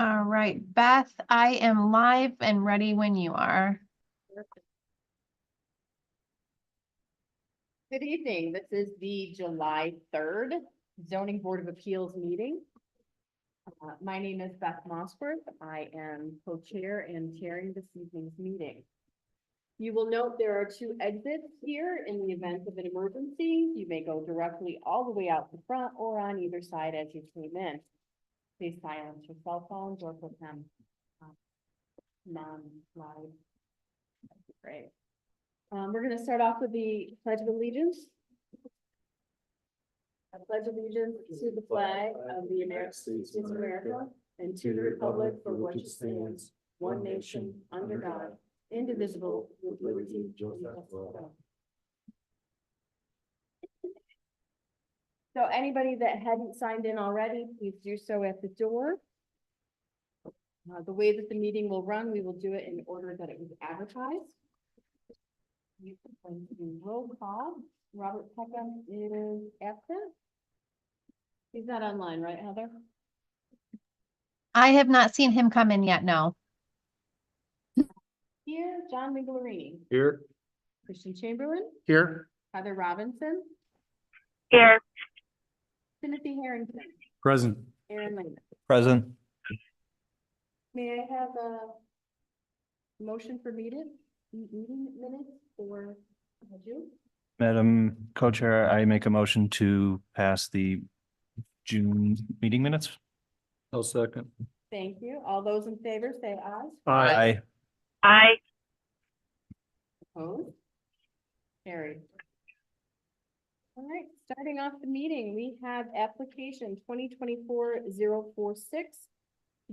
All right, Beth, I am live and ready when you are. Good evening. This is the July 3rd Zoning Board of Appeals meeting. My name is Beth Mossworth. I am co-chair and chairing this evening's meeting. You will note there are two exits here in the event of an emergency. You may go directly all the way out the front or on either side as you came in. Please silence your cell phones or put them non-live. Great. We're going to start off with the Pledge of Allegiance. I pledge allegiance to the flag of the United States of America and to the republic for which it stands, one nation, under God, indivisible, with liberty and justice for all. So anybody that hadn't signed in already, please do so at the door. The way that the meeting will run, we will do it in order that it was advertised. You can do roll call. Robert Peckham is absent. He's not online, right, Heather? I have not seen him come in yet, no. Here, John Mingolarini. Here. Christian Chamberlain. Here. Heather Robinson. Here. Timothy Harrington. Present. Aaron Lehman. Present. May I have a motion for meeting minutes for June? Madam Co-Chair, I make a motion to pass the June meeting minutes. I'll second. Thank you. All those in favor say aye. Aye. Aye. Opposed? Carried. All right, starting off the meeting, we have application 2024-046,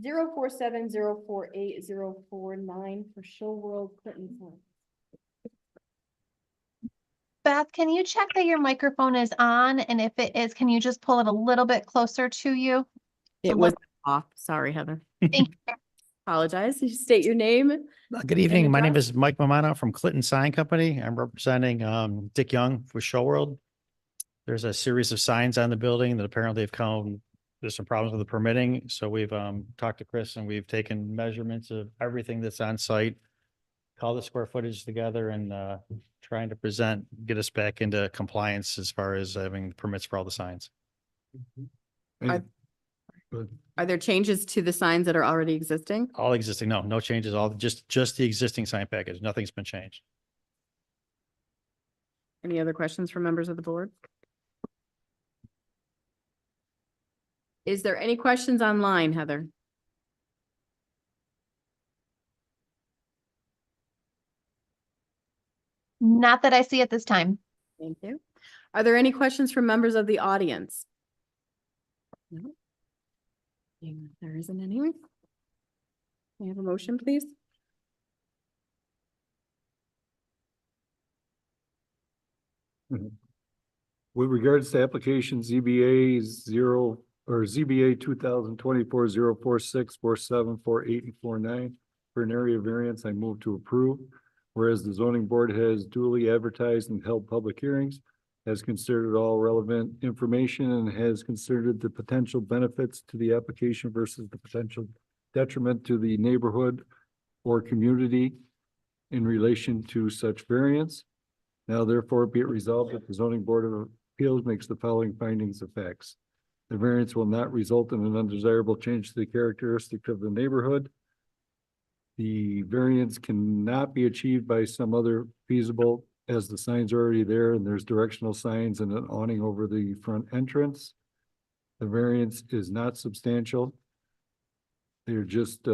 047, 048, 049 for Show World Clinton Farm. Beth, can you check that your microphone is on? And if it is, can you just pull it a little bit closer to you? It was off. Sorry, Heather. Thank you. Apologize. You state your name. Good evening. My name address? is Mike Mamano from Clinton Sign Company. I'm representing Dick Young for Show World. There's a series of signs on the building that apparently have come, there's some problems with the permitting. So we've talked to Chris and we've taken measurements of everything that's on site, call the square footage together and trying to get us back into compliance as far as having permits for all the signs. Are there changes to the signs that are already existing? All existing, no changes, all just the existing sign package. Nothing's been changed. Any other questions from members of the board? Is there any questions online, Heather? Not that I see at this time. Thank you. Are there any questions from members of the audience? No. There isn't any. May I have a motion, please? With regards to application ZBA 2024-046, 47, 48, and 49 for an area variance, I move to approve. Whereas the zoning board has duly advertised and held public hearings, has considered all relevant information and has considered the potential benefits to the application versus the potential detriment to the neighborhood or community in relation to such variance. Now therefore be it resolved that the zoning board of appeals makes the following findings of facts. The variance will not result in an undesirable change to the characteristic of the neighborhood. The variance cannot be achieved by some other feasible, as the signs are already there and there's directional signs and an awning over the front entrance. The variance is not substantial. They're just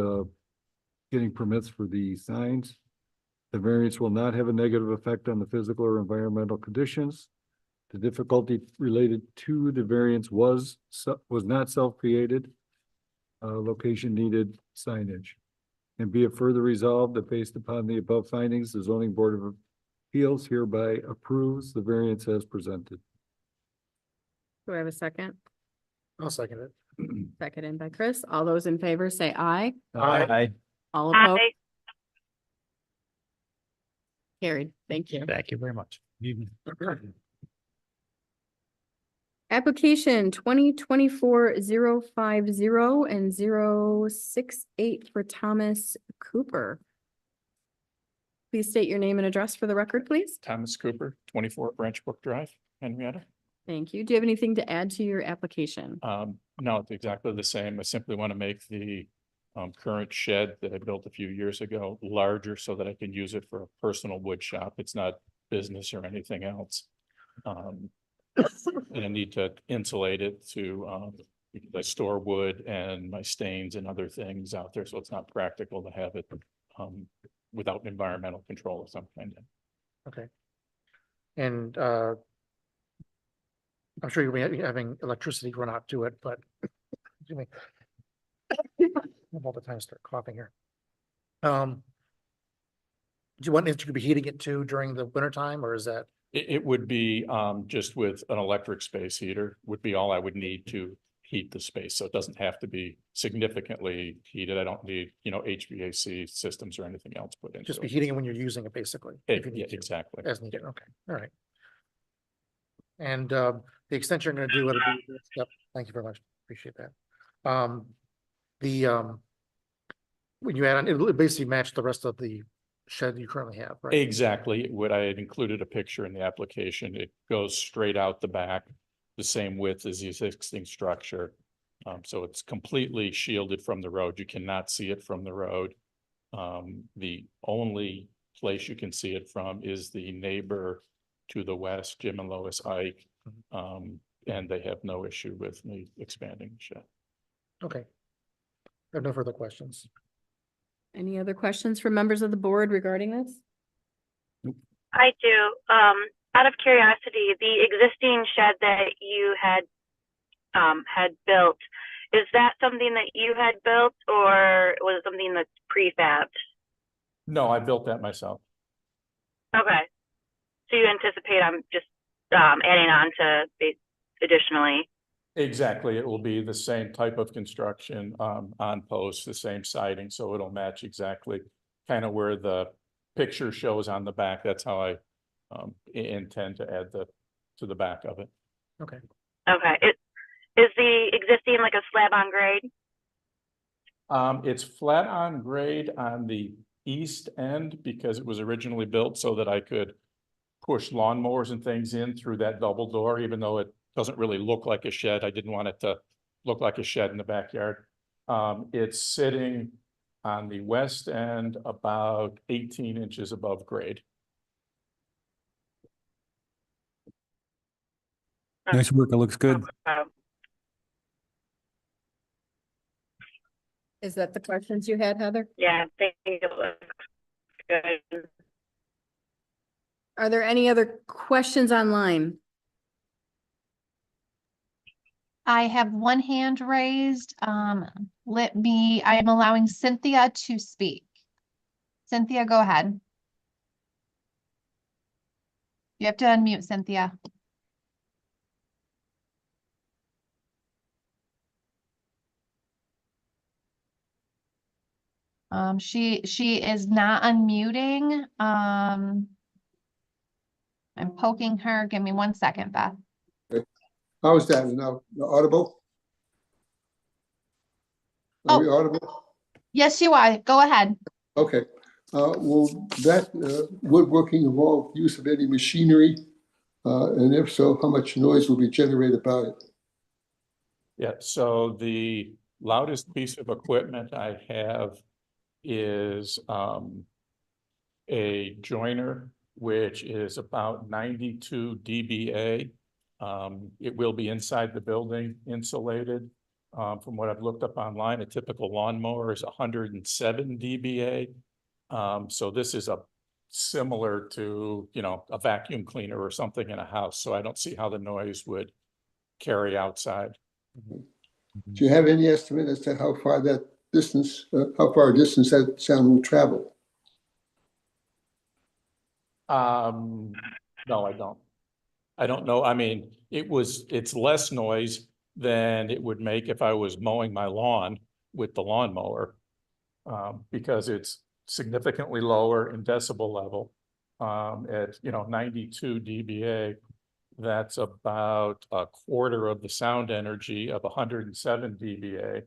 getting permits for the signs. The variance will not have a negative effect on the physical or environmental conditions. The difficulty related to the variance was not self-created. Location needed signage. And be it further resolved that based upon the above findings, the zoning board of appeals hereby approves the variance as presented. Do I have a second? I'll second it. Seconded by Chris. All those in favor say aye. Aye. All opposed? Aye. Carried. Thank you. Thank you very much. Application 2024-050 and 068 for Thomas Cooper. Please state your name and address for the record, please. Thomas Cooper, 24 Branch Brook Drive, Henrietta. Thank you. Do you have anything to add to your application? No, it's exactly the same. I simply want to make the current shed that I built a few years ago larger so that I can use it for a personal wood shop. It's not business or anything else. And I need to insulate it to, because I store wood and my stains and other things out there, so it's not practical to have it without environmental control of some kind. Okay. And I'm sure you'll be having electricity run out to it, but excuse me. All the time I start coughing here. Do you want it to be heating it too during the winter time, or is that? It would be just with an electric space heater would be all I would need to heat the space. So it doesn't have to be significantly heated. I don't need, HVAC systems or anything else put into Just be it. heating it when you're using it, basically. if you need Yeah, to, exactly. As needed, okay, all right. And the extension you're gonna do, it'll be, yep, thank you very much, appreciate that. When you add on, it'll basically match the rest of the shed you currently have, right? Exactly. What I had included a picture in the application. It goes straight out the back, the same width as the existing structure. So it's completely shielded from the road. You cannot see it from the road. The only place you can see it from is the neighbor to the west, Jim and Lois Ike. And they have no issue with me expanding the shed. Okay. I have no further questions. Any other questions from members of the board regarding this? I do. Out of curiosity, the existing shed that you had built, is that something that you had built or was it something that's prefabbed? No, I built that myself. Okay. So you anticipate I'm just adding on to additionally? Exactly. It will be the same type of construction on posts, the same siding, so it'll match exactly kind of where the picture shows on the back. That's how I intend to add to the back of it. Okay. Okay. Is the existing like a slab on grade? It's flat on grade on the east end because it was originally built so that I could push lawnmowers and things in through that double door, even though it doesn't really look like a shed. I didn't want it to look like a shed in the backyard. It's sitting on the west end about 18 inches above grade. Nice work. It looks good. Is that the questions you had, Heather? Yeah, I think it looks good. Are there any other questions online? I have one hand raised. I am allowing Cynthia to speak. Cynthia, go ahead. You have to unmute, Cynthia. She is not unmuting. I'm poking her. Give me 1 second, Beth. How is that now? Audible? Are we audible? Yes, you are. Go ahead. Okay. Will that woodworking involve use of any machinery? And if so, how much noise will be generated by it? Yeah, so the loudest piece of equipment I have is a joiner, which is about 92 dBA. It will be inside the building, insulated. From what I've looked up online, a typical lawnmower is 107 dBA. So this is similar to, a vacuum cleaner or something in a house. So I don't see how the noise would carry outside. Do you have any estimate as to how far a distance that sound will travel? No, I don't. I don't know. I mean, it's less noise than it would make if I was mowing my lawn with the lawnmower. Because it's significantly lower in decibel level, at, 92 dBA. that's about a quarter of the sound energy of 107 dBA.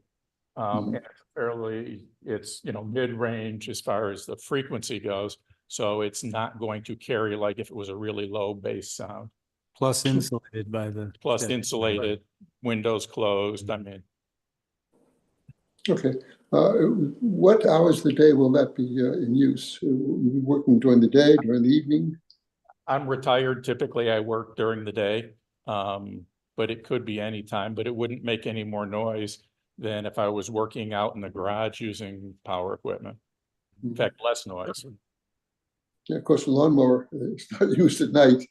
And it's fairly, it's, you know, mid-range as far as the frequency goes. So it's not going to carry like if it was a really low bass sound. Plus insulated by the. Plus insulated, windows closed, I mean. Okay, what hours of the day will that be in use? Will you be working during the day, during the evening? I'm retired. Typically I work during the day. But it could be any time, but it wouldn't make any more noise than if I was working out in the garage using power equipment. In fact, less noise. Yeah, of course, the lawnmower is not used at night.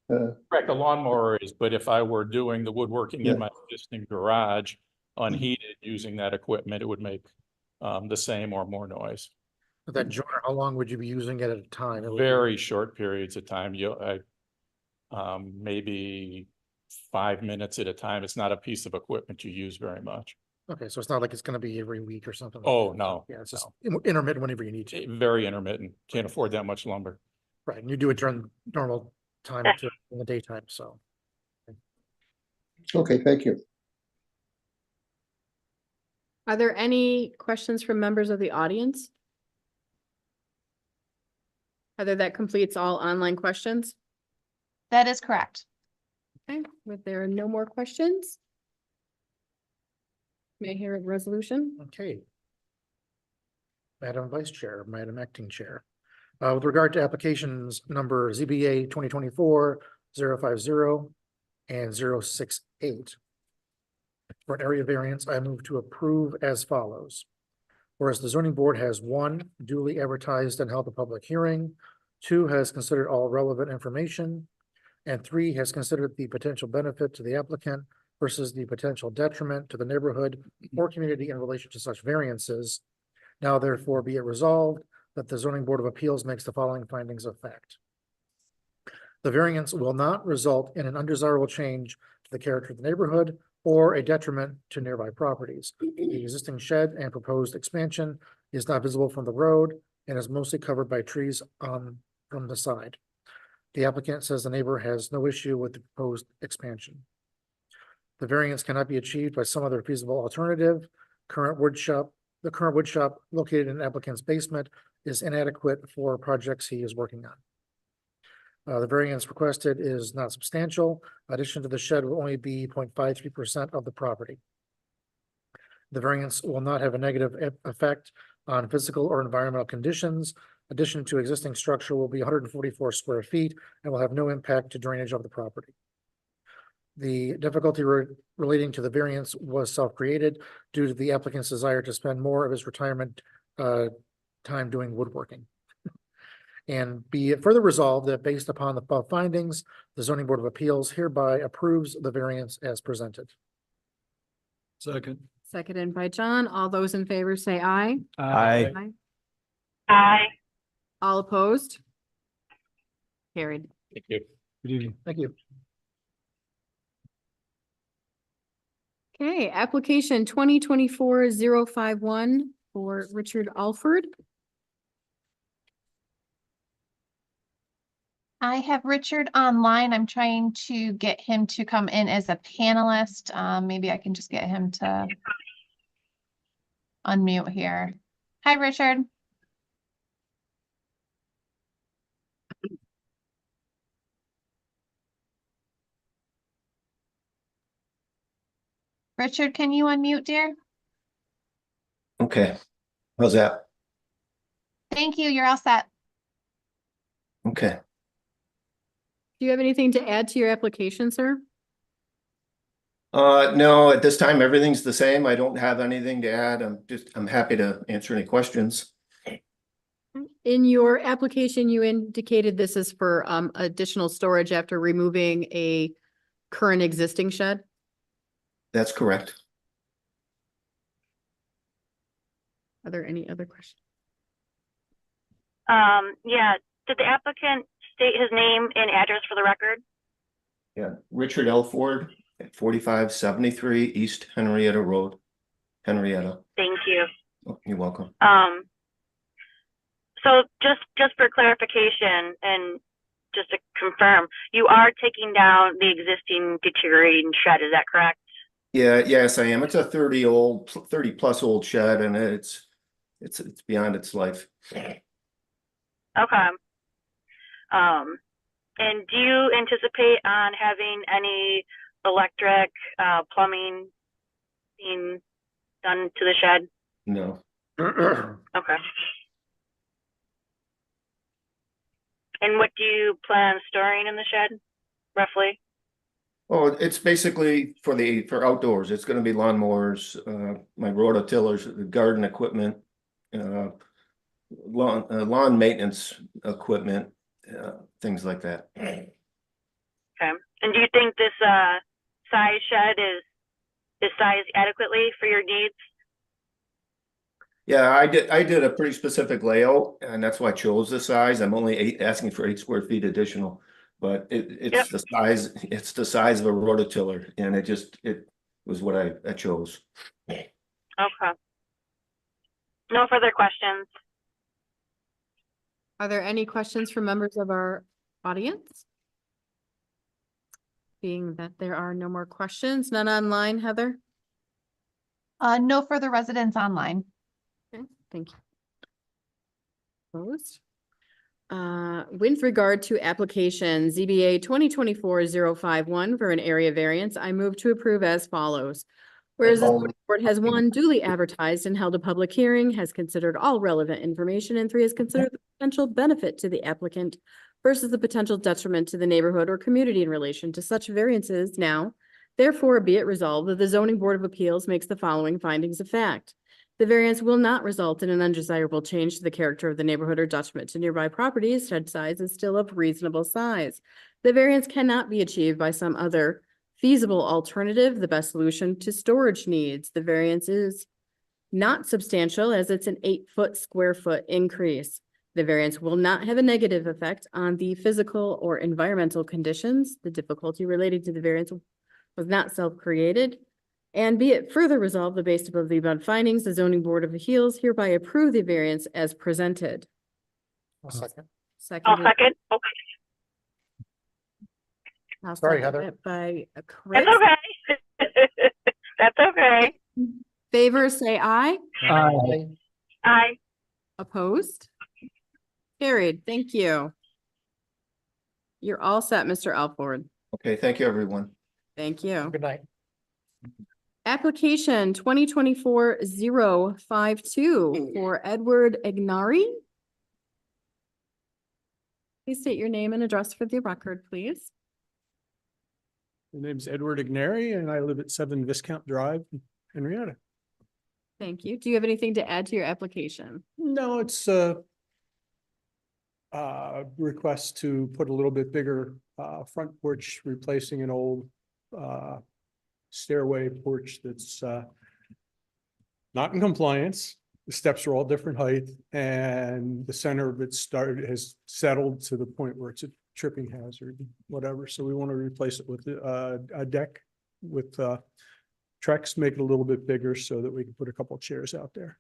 Correct, the lawnmower is, but if I were doing the woodworking in my existing garage, unheated, using that equipment, it would make the same or more noise. But that joiner, how long would you be using it at a time? It would be- Very short periods of time. Maybe 5 minutes at a time. It's not a piece of equipment you use very much. Okay, so it's not like it's gonna be every week or something. like Oh, that. no, Yeah, it's just intermittent whenever you need to. Very intermittent. Can't afford that much lumber. Right, and you do it during normal time in the daytime, so. Okay, thank you. Are there any questions from members of the audience? Heather, that completes all online questions. That is correct. Okay, if there are no more questions. May I hear a resolution? Okay. Madam Vice Chair, Madam Acting Chair. With regard to applications number ZBA 2024-050 and 068. For an area variance, I move to approve as follows. Whereas the zoning board has 1, duly advertised and held a public hearing, 2, has considered all relevant information, and 3, has considered the potential benefit to the applicant versus the potential detriment to the neighborhood or community in relation to such variances. Now therefore be it resolved that the zoning board of appeals makes the following findings of fact. The variance will not result in an undesirable change to the character of the neighborhood or a detriment to nearby properties. The existing shed and proposed expansion is not visible from the road and is mostly covered by trees from the side. The applicant says the neighbor has no issue with the proposed expansion. The variance cannot be achieved by some other feasible alternative. The current wood shop located in the applicant's basement is inadequate for projects he is working on. The variance requested is not substantial. Addition to the shed will only be 0.53% of the property. The variance will not have a negative effect on physical or environmental conditions. Addition to existing structure will be 144 square feet and will have no impact to drainage of the property. The difficulty relating to the variance was self-created due to the applicant's desire to spend more of his retirement time doing woodworking. And be it further resolved that based upon the above findings, the zoning board of appeals hereby approves the variance as presented. Second. Seconded by John. All those in favor say aye. Aye. Aye. All opposed? Carried. Thank you. Good evening. Thank you. Okay, application 2024-051 for Richard Alford. I have Richard online. I'm trying to get him to come in as a panelist. Maybe I can just get him to unmute here. Hi, Richard. Richard, can you unmute, dear? Okay, how's that? Thank you. You're all set. Okay, Do you have anything to add to your application, sir? no, at this time, everything's the same. I don't have anything to add. I'm happy to answer any questions. In your application, you indicated this is for additional storage after removing a current existing shed. That's correct. Are there any other questions? Yeah, did the applicant state his name and address for the record? Yeah, Richard L. Ford at 4573 East Henrietta Road, Henrietta. Thank you. Oh, you're welcome. So just for clarification and just to confirm, you are taking down the existing deteriorating shed, is that correct? Yeah, yes, I am. It's a 30 plus old shed and it's beyond its life. Okay. And do you anticipate on having any electric, plumbing being done to the shed? No. Okay. And what do you plan on storing in the shed, roughly? Oh, it's basically for outdoors. It's gonna be lawnmowers, my rototillers, garden equipment, lawn maintenance equipment, things like that. Okay. And do you think this size shed is sized adequately for your needs? Yeah, I did a pretty specific layout and that's why I chose the size. I'm only asking for 8 square feet additional. But it's Yep. it's the size of a rototiller and it was what I chose. Okay. No further questions. Are there any questions from members of our audience? Being that there are no more questions, none online, Heather? No further residents online. Okay, thank you. Opposed? With regard to application ZBA 2024-051 for an area variance, I move to approve as follows. Whereas the zoning board has 1, duly advertised and held a public hearing, has considered all relevant information, and 3, has considered the potential benefit to the applicant versus the potential detriment to the neighborhood or community in relation to such variances now. Therefore, be it resolved that the zoning board of appeals makes the following findings of fact. The variance will not result in an undesirable change to the character of the neighborhood or detriment to nearby properties. Shed size is still of reasonable size. The variance cannot be achieved by some other feasible alternative, the best solution to storage needs. The variance is not substantial as it's an 8 square foot increase. The variance will not have a negative effect on the physical or environmental conditions. The difficulty related to the variance was not self-created. And be it further resolved, the based above the above findings, the zoning board of appeals hereby approve the variance as presented. I'll second. I'll Seconded. second. Okay. I'll Sorry, second Heather. it by Chris. That's okay. That's okay. Favor say aye. Aye. Opposed? Carried. Thank you. You're all set, Mr. Alford. Okay, thank you, everyone. Thank you. Good night. Application 2024-052 for Edward Ignari. Please state your name and address for the record, please. My name's Edward Ignari and I live at 7 Viscount Drive, Henrietta. Thank you. Do you have anything to add to your application? No, it's a request to put a little bit bigger front porch, replacing an old stairway porch that's not in compliance. The steps are all different height and the center of it has settled to the point where it's a tripping hazard, whatever. So we want to replace it with a deck with Trex, make it a little bit bigger so that we can put a couple of chairs out there.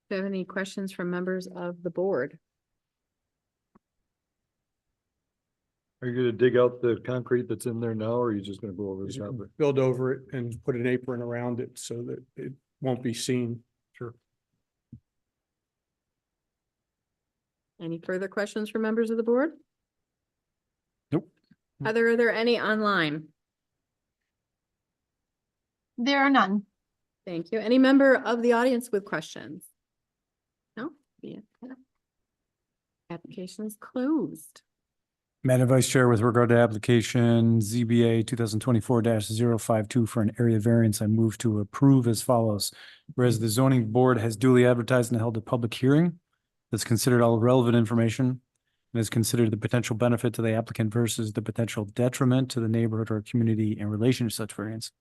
Do you have any questions from members of the board? Are you gonna dig out the concrete that's in there now, or are you just gonna go over the Just top of it? build over it and put an apron around it so that it won't be seen. Sure. Any further questions from members of the board? Nope. Heather, are there any online? There are none. Thank you. Any member of the audience with questions? No? Yeah. Application is closed. Madam Vice Chair, with regard to application ZBA 2024-052 for an area variance, I move to approve as follows. Whereas the zoning board has duly advertised and held a public hearing that's considered all relevant information and has considered the potential benefit to the applicant versus the potential detriment to the neighborhood or community in relation to such variance.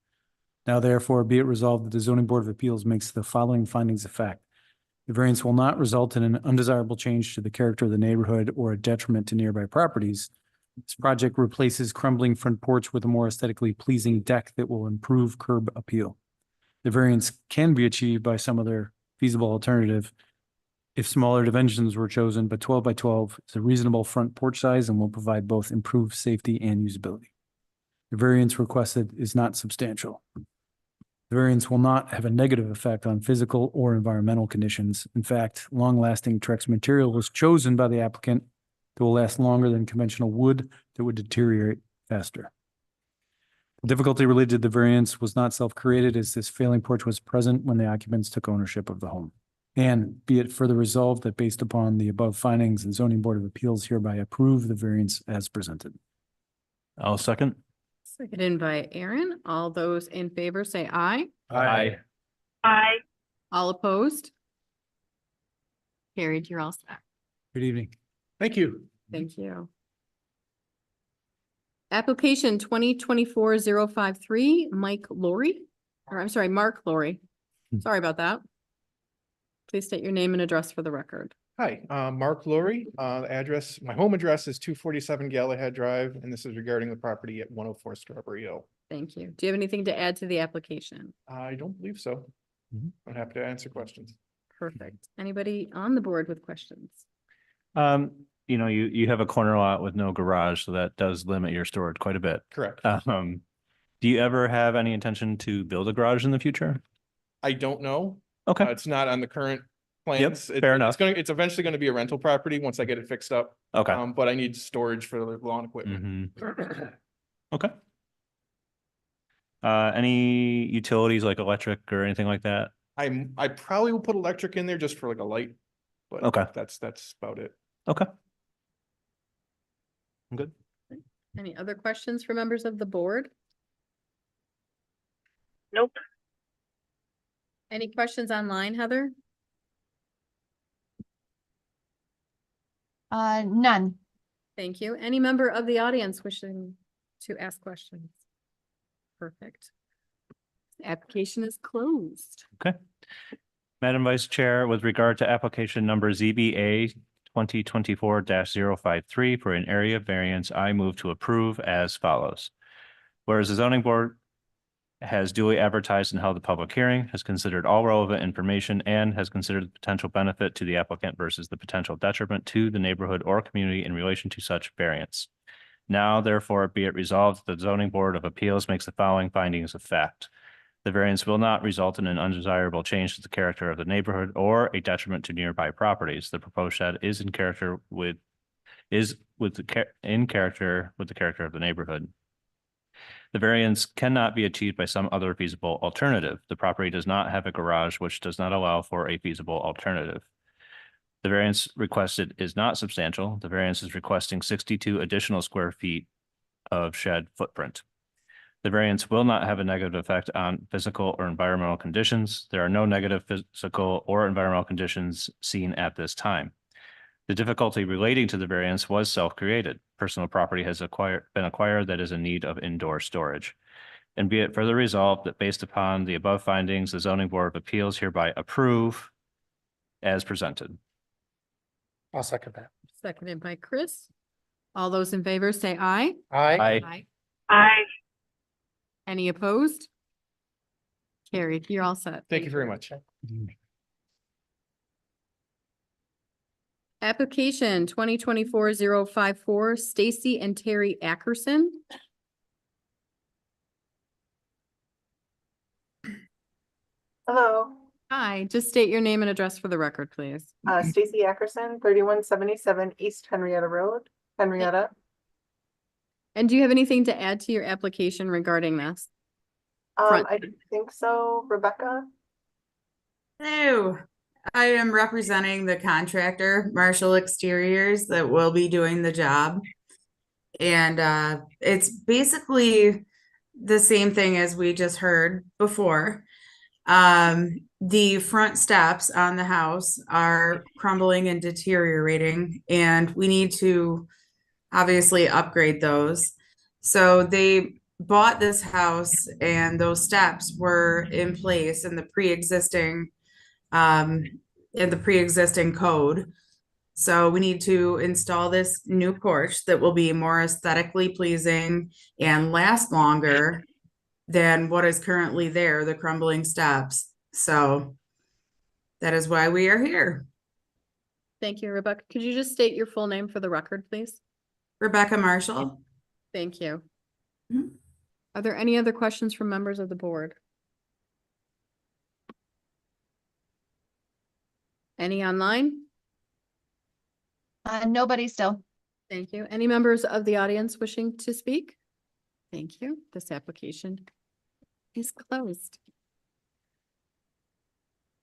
Now therefore be it resolved that the zoning board of appeals makes the following findings of fact. The variance will not result in an undesirable change to the character of the neighborhood or a detriment to nearby properties. This project replaces crumbling front porch with a more aesthetically pleasing deck that will improve curb appeal. The variance can be achieved by some other feasible alternative. if smaller dimensions were chosen, but 12 by 12 is a reasonable front porch size and will provide both improved safety and usability. The variance requested is not substantial. The variance will not have a negative effect on physical or environmental conditions. In fact, long-lasting Trex material was chosen by the applicant that will last longer than conventional wood that would deteriorate faster. The difficulty related to the variance was not self-created, as this failing porch was present when the occupants took ownership of the home. And be it further resolved that based upon the above findings, the Zoning Board of Appeals hereby approve the variance as presented. I'll second. Seconded by Aaron. All those in favor say aye. Aye. Aye. All opposed? Carried, you're all set. Good evening. Thank you. Thank you. Application 2024-053, Mark Laurie. Sorry about that. Please state your name and address for the record. Hi, Mark Laurie. Address, my home address is 247 Galahad Drive, and this is regarding the property at 104 Strawberry Hill. Thank you. Do you have anything to add to the application? I don't believe so. I'm happy to answer questions. Perfect. Anybody on the board with questions? You have a corner lot with no garage, so that does limit your storage quite a bit. Correct. Do you ever have any intention to build a garage in the future? I don't know. Okay. It's not on the current plans. Fair enough. It's eventually going to be a rental property once I get it fixed up. Okay. But I need storage for the lawn equipment. Okay. Any utilities like electric or anything like that? I probably will put electric in there just for like a light, but Okay. that's about it. Okay. I'm good. Any other questions for members of the board? Nope. Any questions online, Heather? None. Thank you. Any member of the audience wishing to ask questions? Perfect. Application is closed. Okay. Madam Vice Chair, with regard to application number ZBA 2024-053 for an area variance, I move to approve as follows. Whereas the zoning board has duly advertised and held a public hearing, has considered all relevant information, and has considered the potential benefit to the applicant versus the potential detriment to the neighborhood or community in relation to such variance. Now, therefore, be it resolved that the zoning board of appeals makes the following findings of fact. The variance will not result in an undesirable change to the character of the neighborhood or a detriment to nearby properties. The proposed shed is in character with the character of the neighborhood. The variance cannot be achieved by some other feasible alternative. The property does not have a garage, which does not allow for a feasible alternative. The variance requested is not substantial. The variance is requesting 62 additional square feet of shed footprint. The variance will not have a negative effect on physical or environmental conditions. There are no negative physical or environmental conditions seen at this time. The difficulty relating to the variance was self-created. Personal property has been acquired that is in need of indoor storage. And be it further resolved that based upon the above findings, the Zoning Board of Appeals hereby approve as presented. I'll second that. Seconded by Chris. All those in favor say aye. Aye. Aye. Any opposed? Carried. You're all set. Thank you very much. Application 2024-054, Stacy and Terry Ackerson. Hello, Hi, just state your name and address for the record, please. Stacy Ackerson, 3177 East Henrietta Road, Henrietta. And do you have anything to add to your application regarding this? Front. I don't think so. Rebecca? Hello, I am representing the contractor, Marshall Exteriors, that will be doing the job. And it's basically the same thing as we just heard before. The front steps on the house are crumbling and deteriorating, and we need to obviously upgrade those. So they bought this house and those steps were in place in the pre-existing code. So we need to install this new porch that will be more aesthetically pleasing and last longer than what is currently there, the crumbling steps. So that is why we are here. Thank you, Rebecca. Could you just state your full name for the record, please? Rebecca Marshall. Thank you. Mhm. Are there any other questions from members of the board? Any online? Nobody still. Thank you. Any members of the audience wishing to speak? Thank you. This application is closed.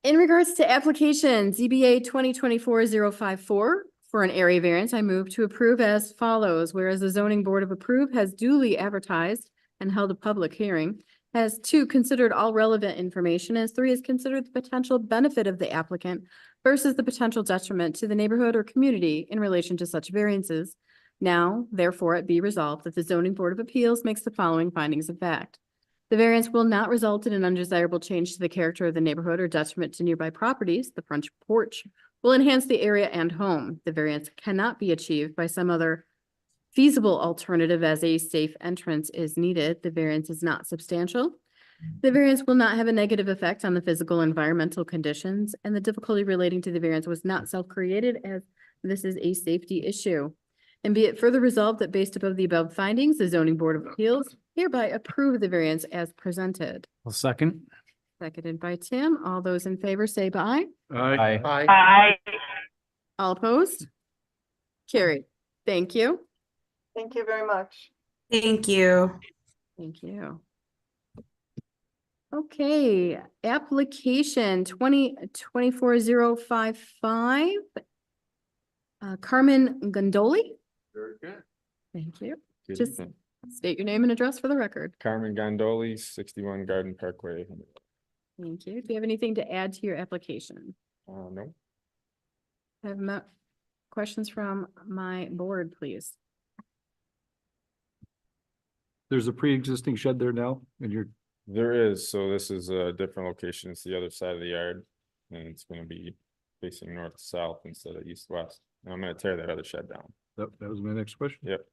In regards to application ZBA 2024-054 for an area variance, I move to approve as follows. Whereas the zoning board of approve has duly advertised and held a public hearing, has 2, considered all relevant information, as 3, has considered the potential benefit of the applicant versus the potential detriment to the neighborhood or community in relation to such variances. Now, therefore, it be resolved that the zoning board of appeals makes the following findings of fact. The variance will not result in an undesirable change to the character of the neighborhood or detriment to nearby properties. The front porch will enhance the area and home. The variance cannot be achieved by some other feasible alternative as a safe entrance is needed. The variance is not substantial. The variance will not have a negative effect on the physical and environmental conditions, and the difficulty relating to the variance was not self-created, as this is a safety issue. And be it further resolved that based above the above findings, the zoning board of appeals hereby approve the variance as presented. I'll second. Seconded by Tim. All those in favor say aye. Aye. Aye. Aye. All opposed? Carried. Thank you. Thank you very much. Thank you. Thank you. Okay, application 2024-055. Carmen Gondoli. Very good. Thank you. Good Just evening. state your name and address for the record. Carmen Gondoli, 61 Garden Parkway. Thank you. Do you have anything to add to your application? No, Have questions from my board, please? There's a pre-existing shed there now, and you're, there is. So this is a different location. It's the other side of the yard. And it's gonna be facing north to south instead of east west. And I'm gonna tear that other shed down. that was my next question. Yep.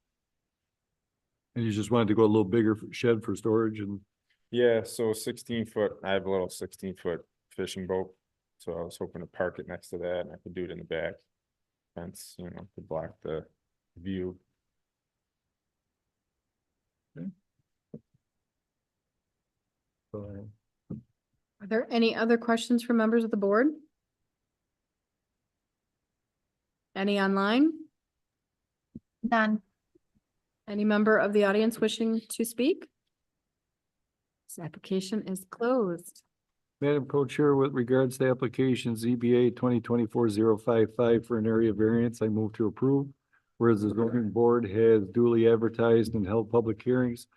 And you just wanted to go a little bigger shed for storage and, Yeah, so 16-foot, I have a little 16-foot fishing boat. So I was hoping to park it next to that and I could do it in the back. Fence, to block the view. uh, Are there any other questions from members of the board? Any online? None. Any member of the audience wishing to speak? This application is closed. Madam Co-Chair, with regards to application ZBA 2024-055 for an area variance, I move to approve. Whereas the zoning board has duly advertised and held public hearings,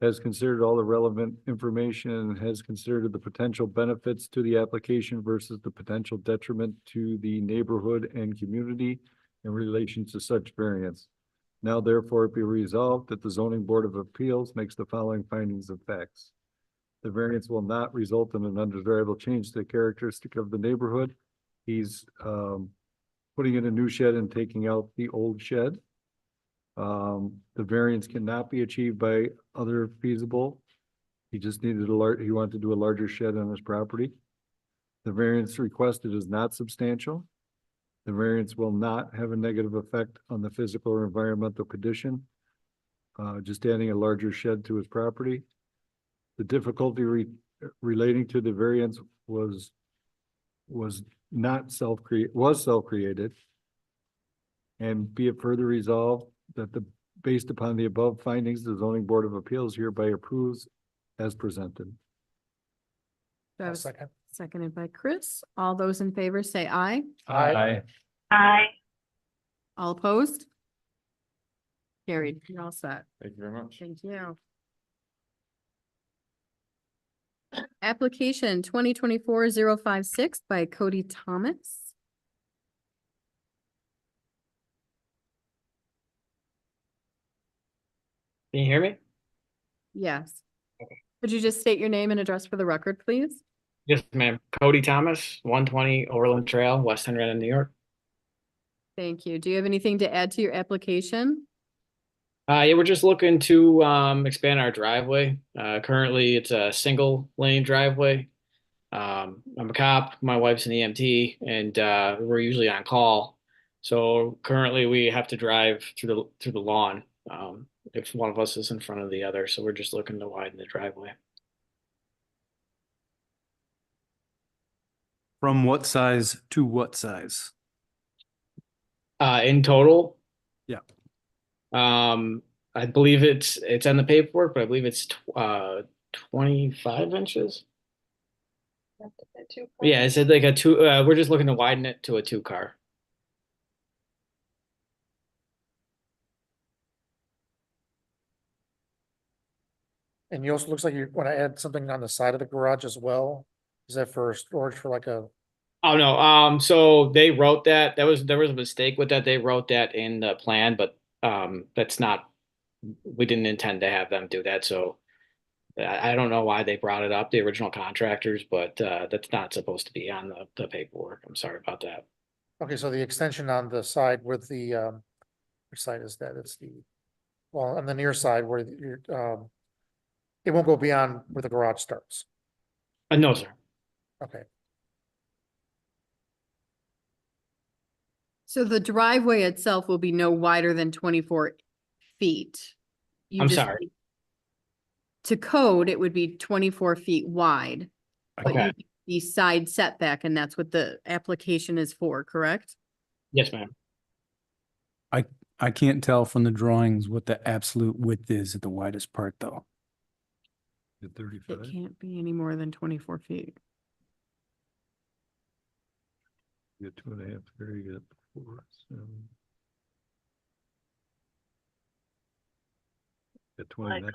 has considered all the relevant information and has considered the potential benefits to the application versus the potential detriment to the neighborhood and community in relation to such variance. Now therefore it be resolved that the zoning board of appeals makes the following findings of facts. The variance will not result in an undesirable change to the characteristic of the neighborhood. He's putting in a new shed and taking out the old shed. The variance cannot be achieved by other feasible. He just needed he wanted to do a larger shed on his property. The variance requested is not substantial. The variance will not have a negative effect on the physical or environmental condition. Just adding a larger shed to his property. The difficulty relating to the variance was not self-created. And be it further resolved that based upon the above findings, the zoning board of appeals hereby approves as presented. Do I have a Second. Seconded by Chris. All those in favor say aye. Aye. Aye. All opposed? Carried. You're all set. Thank you very much. Thank you. Application 2024-056 by Cody Thomas. Can you hear me? Yes. Could you just state your name and address for the record, please? Yes, ma'am. Cody Thomas, 120 Overland Trail, West Henrietta, New York. Thank you. Do you have anything to add to your application? Yeah, we're just looking to expand our driveway. Currently, it's a single lane driveway. I'm a cop, my wife's an EMT, and we're usually on call. So currently we have to drive through the lawn, if one of us is in front of the other. So we're just looking to widen the driveway. From what size to what size? In total, Yeah. I believe it's on the paperwork, but I believe it's 25 inches. Yeah, it said like a two, we're just looking to widen it to a 2-car. And you also, looks like you want to add something on the side of the garage as well. Is that for storage for like a, Oh, no, so they wrote that, there was a mistake with that. They wrote that in the plan, but, that's not, we didn't intend to have them do that, so I don't know why they brought it up, the original contractors, but, that's not supposed to be on the paperwork. I'm sorry about that. okay, so the extension on the side with the, which side is that? It's the, well, on the near side where you're, it won't go beyond where the garage starts. No, sir. Okay. So the driveway itself will be no wider than 24 feet. You I'm just sorry. need- To code, it would be 24 feet wide. But Okay. you the side setback, and that's what the application is for, correct? Yes, ma'am. I can't tell from the drawings what the absolute width is at the widest part, though. At It 35. can't be any more than 24 feet. You get 2.5 there, you get 4, 7. At Like 29.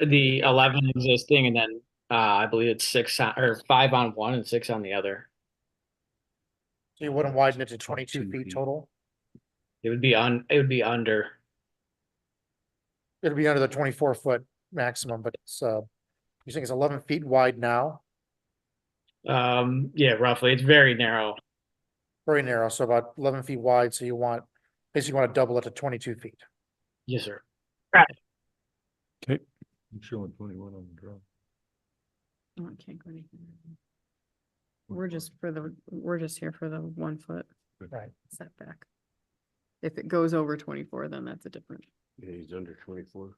11. The 11 existing, and then I believe it's 6 or 5 on one and 6 on the other. So you wouldn't widen it to 22 feet total? It would be under. It'll be under the 24-foot maximum, but it's, you think it's 11 feet wide now? Yeah, roughly. It's very narrow. Very narrow, so about 11 feet wide, so you want, basically want to double it to 22 feet. Yes, sir. I'm showing 21 on the drawing. Oh, I can't go any further. We're just here for the 1 foot Right. setback. If it goes over 24, then that's a different. Yeah, he's under 24.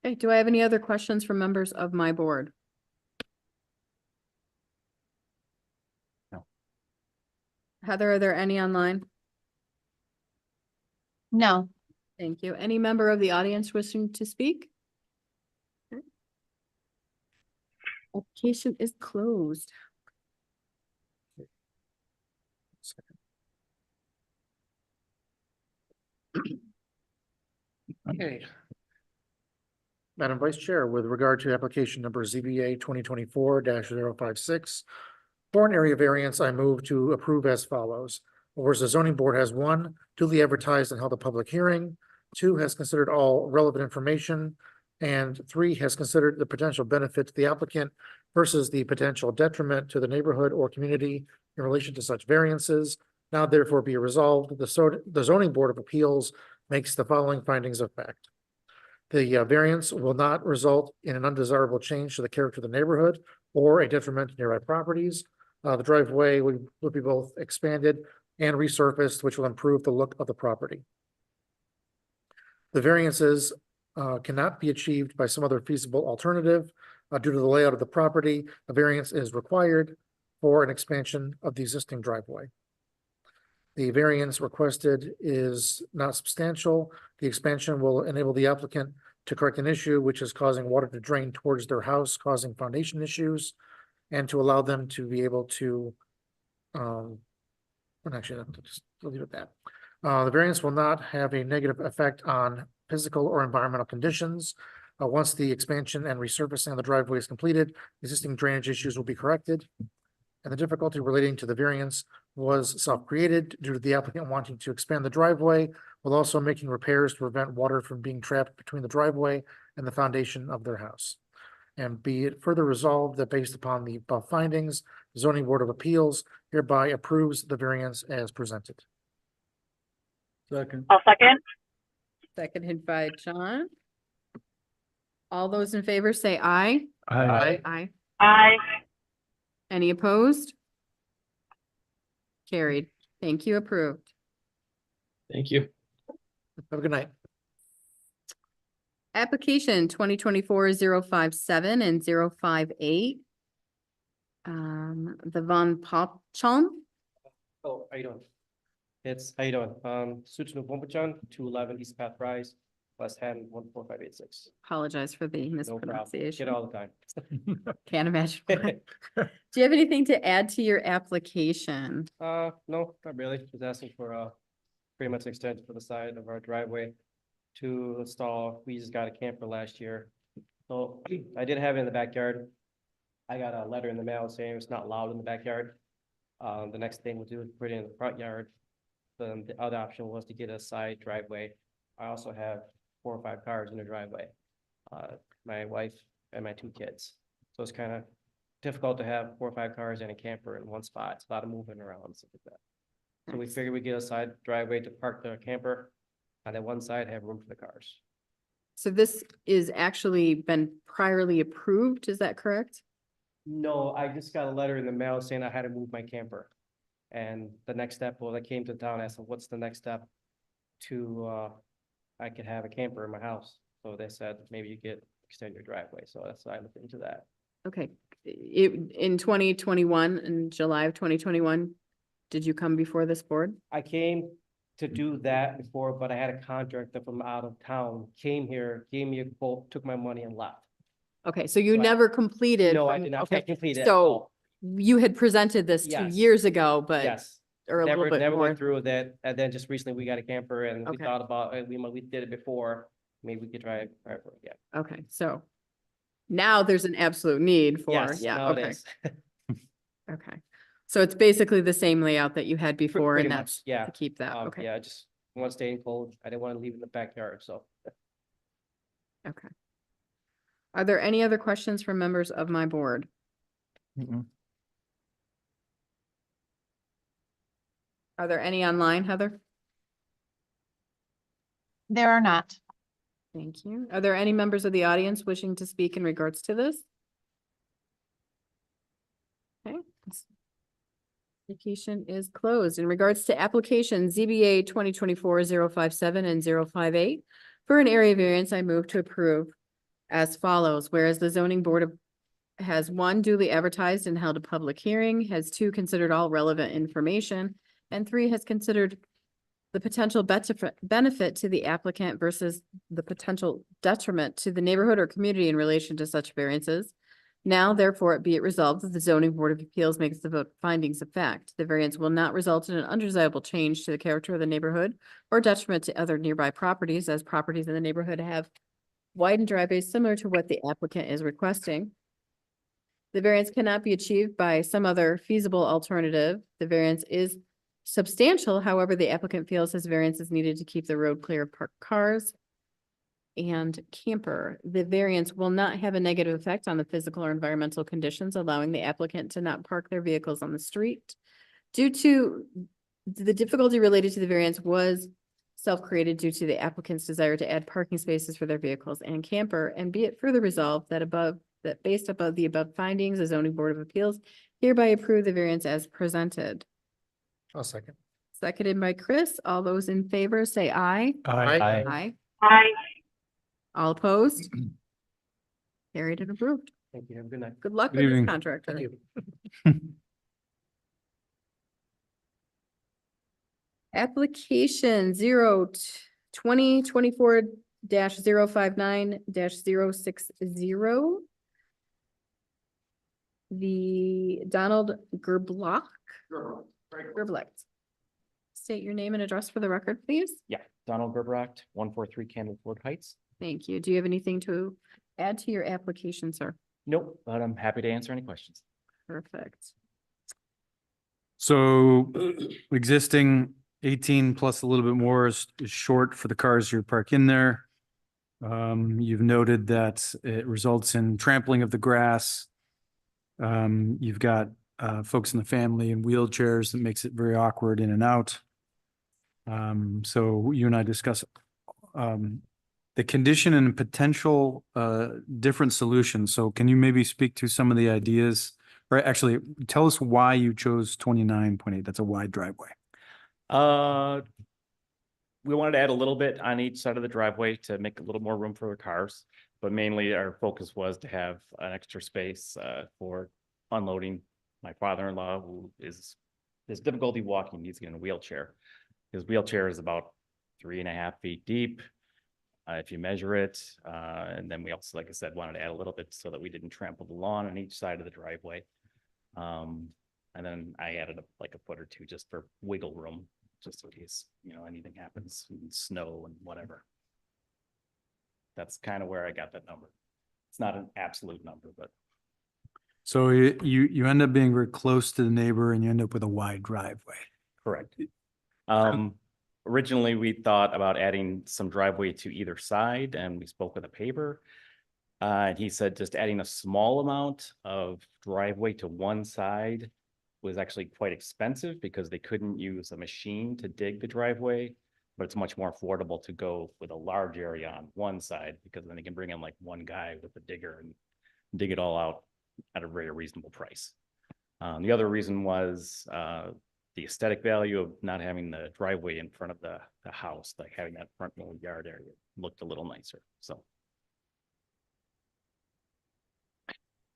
Okay, do I have any other questions from members of my board? No. Heather, are there any online? No. Thank you. Any member of the audience wishing to speak? Okay. Application is closed. Okay. Madam Vice Chair, with regard to application number ZBA 2024-056, for an area variance, I move to approve as follows. Whereas the zoning board has 1, duly advertised and held a public hearing, 2, has considered all relevant information, and 3, has considered the potential benefit to the applicant versus the potential detriment to the neighborhood or community in relation to such variances. Now therefore be resolved, the zoning board of appeals makes the following findings of fact. The variance will not result in an undesirable change to the character of the neighborhood or a detriment to nearby properties. The driveway would be both expanded and resurfaced, which will improve the look of the property. The variances cannot be achieved by some other feasible alternative. Due to the layout of the property, a variance is required for an expansion of the existing driveway. The variance requested is not substantial. The expansion will enable the applicant to correct an issue which is causing water to drain towards their house, causing foundation issues, and to allow them to be able to, and actually, I'll just leave it at that. The variance will not have a negative effect on physical or environmental conditions. Once the expansion and resurfacing of the driveway is completed, existing drainage issues will be corrected. And the difficulty relating to the variance was self-created due to the applicant wanting to expand the driveway while also making repairs to prevent water from being trapped between the driveway and the foundation of their house. And be it further resolved that based upon the above findings, the Zoning Board of Appeals hereby approves the variance as presented. Second. I'll second. Seconded by John. All those in favor say aye. Aye. Aye. Aye. Any opposed? Carried. Thank you. Approved. Thank you. Have a good night. Application 2024-057 and 058. The Von Popchon. Oh, how you doing? How you doing? Suchnu Pompachan, 211 East Path Rise, West Haddon, 14586. Apologize for the No problem. mispronunciation. Get all the time. Can't imagine. why. Do you have anything to add to your application? No, not really. Just asking for pretty much extension for the side of our driveway to install. We just got a camper last year. So I did have it in the backyard. I got a letter in the mail saying it's not allowed in the backyard. The next thing we'll do is put it in the front yard. Then the other option was to get a side driveway. I also have 4 or 5 cars in the driveway. My wife and my 2 kids. So it's kind of difficult to have 4 or 5 cars and a camper in one spot. It's a lot of moving around and stuff like that. So we figured we'd get a side driveway to park the camper. On that one side, have room for the cars. So this is actually been priorly approved, is that correct? No, I just got a letter in the mail saying I had to move my camper. And the next step was I came to town, I said, what's the next step to, I could have a camper in my house. So they said, maybe you could extend your driveway. So that's why I looked into that. Okay. In 2021, in July of 2021, did you come before this board? I came to do that before, but I had a contractor from out of town, came here, gave me a quote, took my money and left. Okay, so you So never completed. No, I from- did not Okay, complete it. so you had presented this 2 Yes. years ago, but, Yes. or a little bit Never more. went through with that. And then just recently we got a camper and we Okay. thought about, we did it before. Maybe we could try it again. Okay, so now there's an absolute need for, Yes, yeah, now it okay, is. okay. So it's basically the same layout that you had before Pretty and much, that's yeah. to keep that, okay, Yeah, I just want to stay in cold. I didn't want to leave it in the backyard, so. okay. Are there any other questions from members of my board? Are there any online, Heather? There are not. Thank you. Are there any members of the audience wishing to speak in regards to this? Okay. Application is closed. In regards to application ZBA 2024-057 and 058 for an area variance, I move to approve as follows. Whereas the zoning board has 1, duly advertised and held a public hearing, has 2, considered all relevant information, and 3, has considered the potential benefit to the applicant versus the potential detriment to the neighborhood or community in relation to such variances. Now, therefore, it be it resolved that the zoning board of appeals makes the findings of fact. The variance will not result in an undesirable change to the character of the neighborhood or detriment to other nearby properties, as properties in the neighborhood have widened driveways similar to what the applicant is requesting. The variance cannot be achieved by some other feasible alternative. The variance is substantial. However, the applicant feels his variance is needed to keep the road clear of parked cars and camper. The variance will not have a negative effect on the physical or environmental conditions, allowing the applicant to not park their vehicles on the street. Due to the difficulty related to the variance was self-created due to the applicant's desire to add parking spaces for their vehicles and camper, and be it further resolved that based above the above findings, the zoning board of appeals hereby approve the variance as presented. I'll second. Seconded by Chris. All those in favor say aye. Aye. Aye. Aye. All opposed? Carried and approved. Thank you. Have a good night. Good luck Good with your evening. contractor. Thank you. Application 2024-059-060. The Donald Gerblock. State your name and address for the record, please. Yeah, Donald Gerbrocht, 143 Campbellford Heights. Thank you. Do you have anything to add to your application, sir? Nope, but I'm happy to answer any questions. Perfect. So existing 18 plus a little bit more is short for the cars you park in there. You've noted that it results in trampling of the grass. You've got folks in the family in wheelchairs that makes it very awkward in and out. So you and I discuss the condition and potential different solutions. So can you maybe speak to some of the ideas Or actually, tell us why you chose 29.8. That's a wide driveway. We wanted to add a little bit on each side of the driveway to make a little more room for the cars. But mainly our focus was to have an extra space for unloading. My father-in-law, who has difficulty walking, he's in a wheelchair. His wheelchair is about 3.5 feet deep. If you measure it, and then we also, like I said, wanted to add a little bit so that we didn't trample the lawn on each side of the driveway. And then I added like a foot or two just for wiggle room, just in case, anything happens, snow and whatever. That's kind of where I got that number. It's not an absolute number, but. So you end up being very close to the neighbor and you end up with a wide driveway. Correct. Originally, we thought about adding some driveway to either side, and we spoke with a paver. And he said just adding a small amount of driveway to one side was actually quite expensive because they couldn't use a machine to dig the driveway, but it's much more affordable to go with a large area on one side because then they can bring in like one guy with a digger and dig it all out at a very reasonable price. The other reason was the aesthetic value of not having the driveway in front of the house, like having that front little yard area looked a little nicer. So.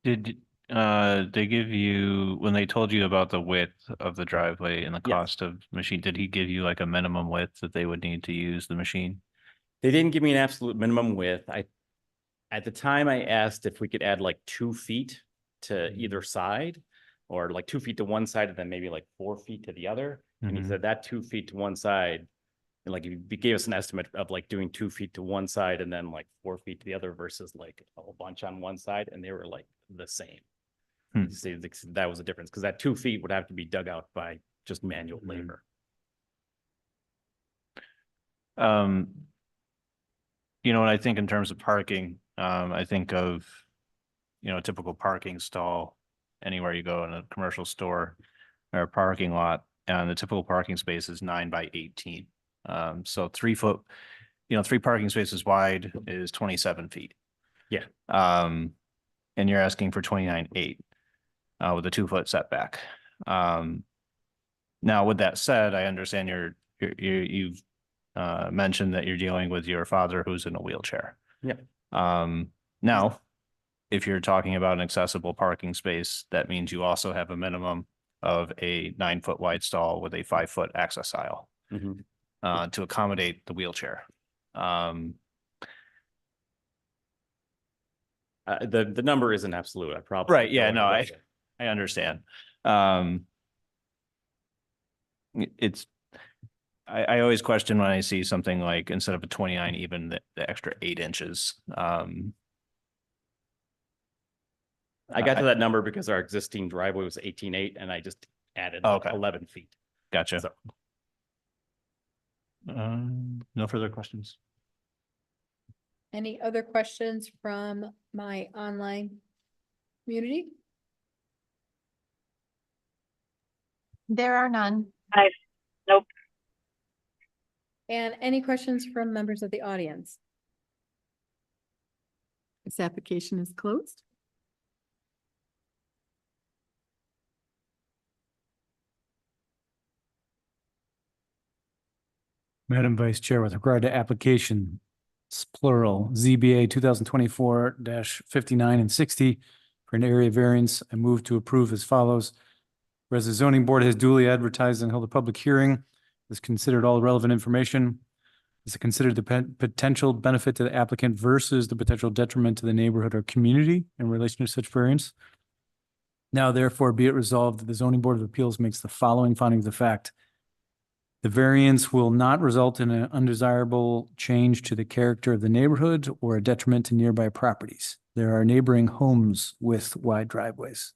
Did they give you, when they told you about the width of the driveway and the cost of machine, did he give you like a minimum width that they would need to use the machine? They didn't give me an absolute minimum width. At the time I asked if we could add like 2 feet to either side, or like 2 feet to one side and then maybe like 4 feet to the other. And he said that 2 feet to one side, and like he gave us an estimate of like doing 2 feet to one side and then like 4 feet to the other versus like a whole bunch on one side, and they were like the same. See, that was a difference because that 2 feet would have to be dug out by just manual labor. When I think in terms of parking, I think of, a typical parking stall anywhere you go in a commercial store or a parking lot, and the typical parking space is 9 by 18. So 3 foot, 3 parking spaces wide is 27 feet. Yeah. And you're asking for 29.8 with a 2 foot setback. Now, with that said, I understand you've mentioned that you're dealing with your father who's in a wheelchair. Yeah. Now, if you're talking about an accessible parking space, that means you also have a minimum of a 9 foot wide stall with a 5 foot access aisle to accommodate the wheelchair. The number isn't absolute. I probably right. Yeah. No, I understand. I always question when I see something like instead of a 29, even the extra 8 inches. I got to that number because our existing driveway was 18.8 and I just added 11 feet. Gotcha. So. No further questions. Any other questions from my online community? There are none. Nope. And any questions from members of the audience? This application is closed. Madam Vice Chair, with regard to application, it's plural, ZBA 2024-59 and 60 for an area variance, I move to approve as follows. Whereas the zoning board has duly advertised and held a public hearing, has considered all relevant information, has considered the potential benefit to the applicant versus the potential detriment to the neighborhood or community in relation to such variance. Now therefore be it resolved that the zoning board of appeals makes the following findings of fact. The variance will not result in an undesirable change to the character of the neighborhood or a detriment to nearby properties. There are neighboring homes with wide driveways.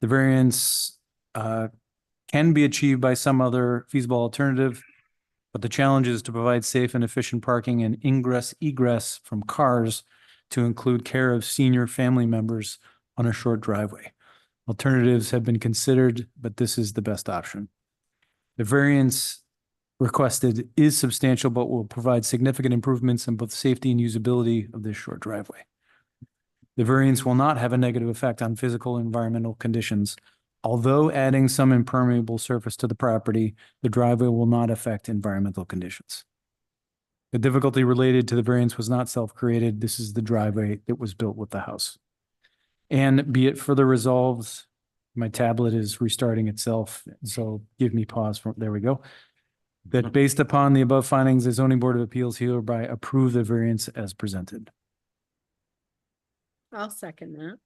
The variance can be achieved by some other feasible alternative, but the challenge is to provide safe and efficient parking and egress from cars to include care of senior family members on a short driveway. Alternatives have been considered, but this is the best option. The variance requested is substantial, but will provide significant improvements in both safety and usability of this short driveway. The variance will not have a negative effect on physical and environmental conditions. Although adding some impermeable surface to the property, the driveway will not affect environmental conditions. The difficulty related to the variance was not self-created. This is the driveway that was built with the house. And be it further resolved, my tablet is restarting itself, so give me pause for, there we go. That based upon the above findings, the zoning board of appeals hereby approve the variance as presented. I'll second that.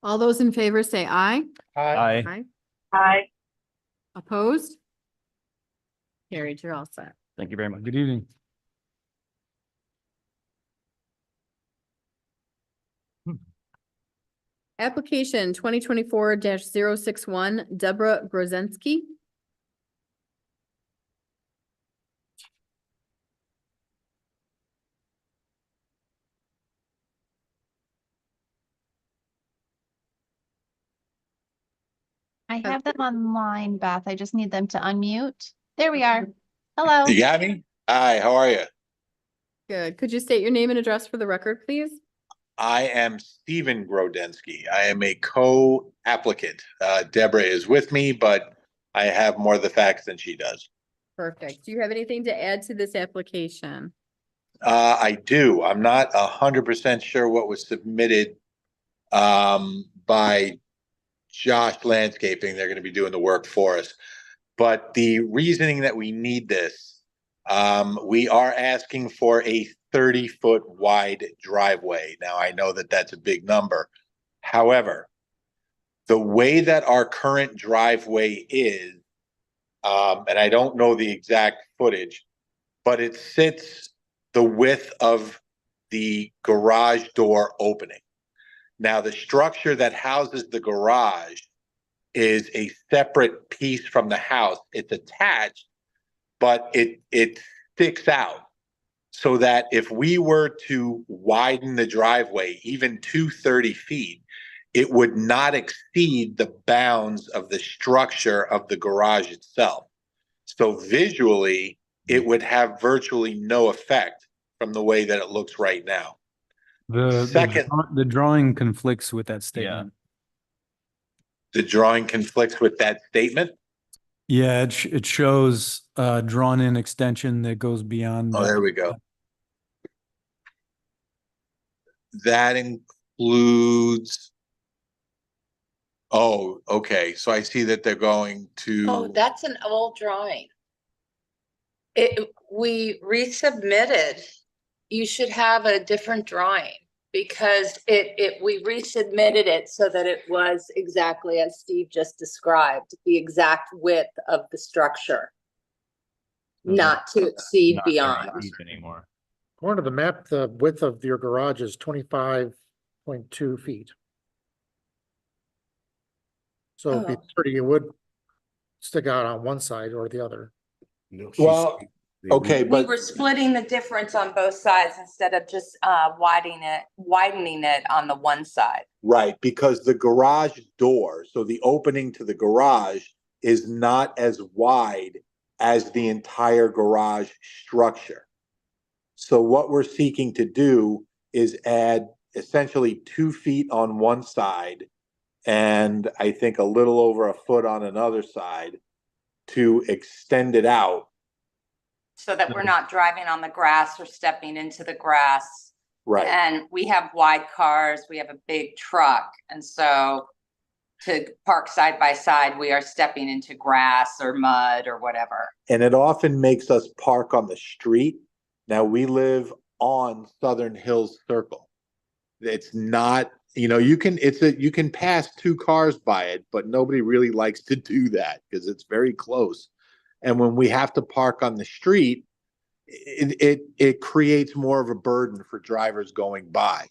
All those in favor say aye. Aye. Aye. Aye. Opposed? Carried, you're all set. Thank you very much. Good evening. Application 2024-061, Deborah Grozensky. I have them online, Beth. I just need them to unmute. There we are. Hello. You got me? Hi, how are you? Good. Could you state your name and address for the record, please? I am Stephen Grodensky. I am a co-applicant. Deborah is with me, but I have more of the facts than she does. Perfect. Do you have anything to add to this application? I do. I'm not 100% sure what was submitted by Josh Landscaping. They're going to be doing the work for us. But the reasoning that we need this, we are asking for a 30-foot wide driveway. Now, I know that that's a big number. However, the way that our current driveway is, and I don't know the exact footage, but it sits the width of the garage door opening. Now, the structure that houses the garage is a separate piece from the house. It's attached, but it sticks out so that if we were to widen the driveway even to 30 feet, it would not exceed the bounds of the structure of the garage itself. So visually, it would have virtually no effect from the way that it looks right now. The drawing conflicts with that statement. The drawing conflicts with that statement? Yeah, it shows a drawn-in extension that goes beyond. Oh, there we go. That includes. Oh, okay. So I see that they're going to. Oh, that's an old drawing. We resubmitted. You should have a different drawing because we resubmitted it so that it was exactly as Steve just described, the exact width of the structure. Not to exceed beyond. Anymore. According to the map, the width of your garage is 25.2 feet. So it'd be 30, it would stick out on one side or the other. Well, okay, We but were splitting the difference on both sides instead of just widening it on the one side. right, because the garage door, so the opening to the garage is not as wide as the entire garage structure. So what we're seeking to do is add essentially 2 feet on one side and I think a little over a foot on another side to extend it out. So that we're not driving on the grass or stepping into the grass. Right. And we have wide cars, we have a big truck. And so to park side by side, we are stepping into grass or mud or whatever. And it often makes us park on the street. Now we live on Southern Hills Circle. It's not, you know, you can pass 2 cars by it, but nobody really likes to do that because it's very close. And when we have to park on the street, it creates more of a burden for drivers going by.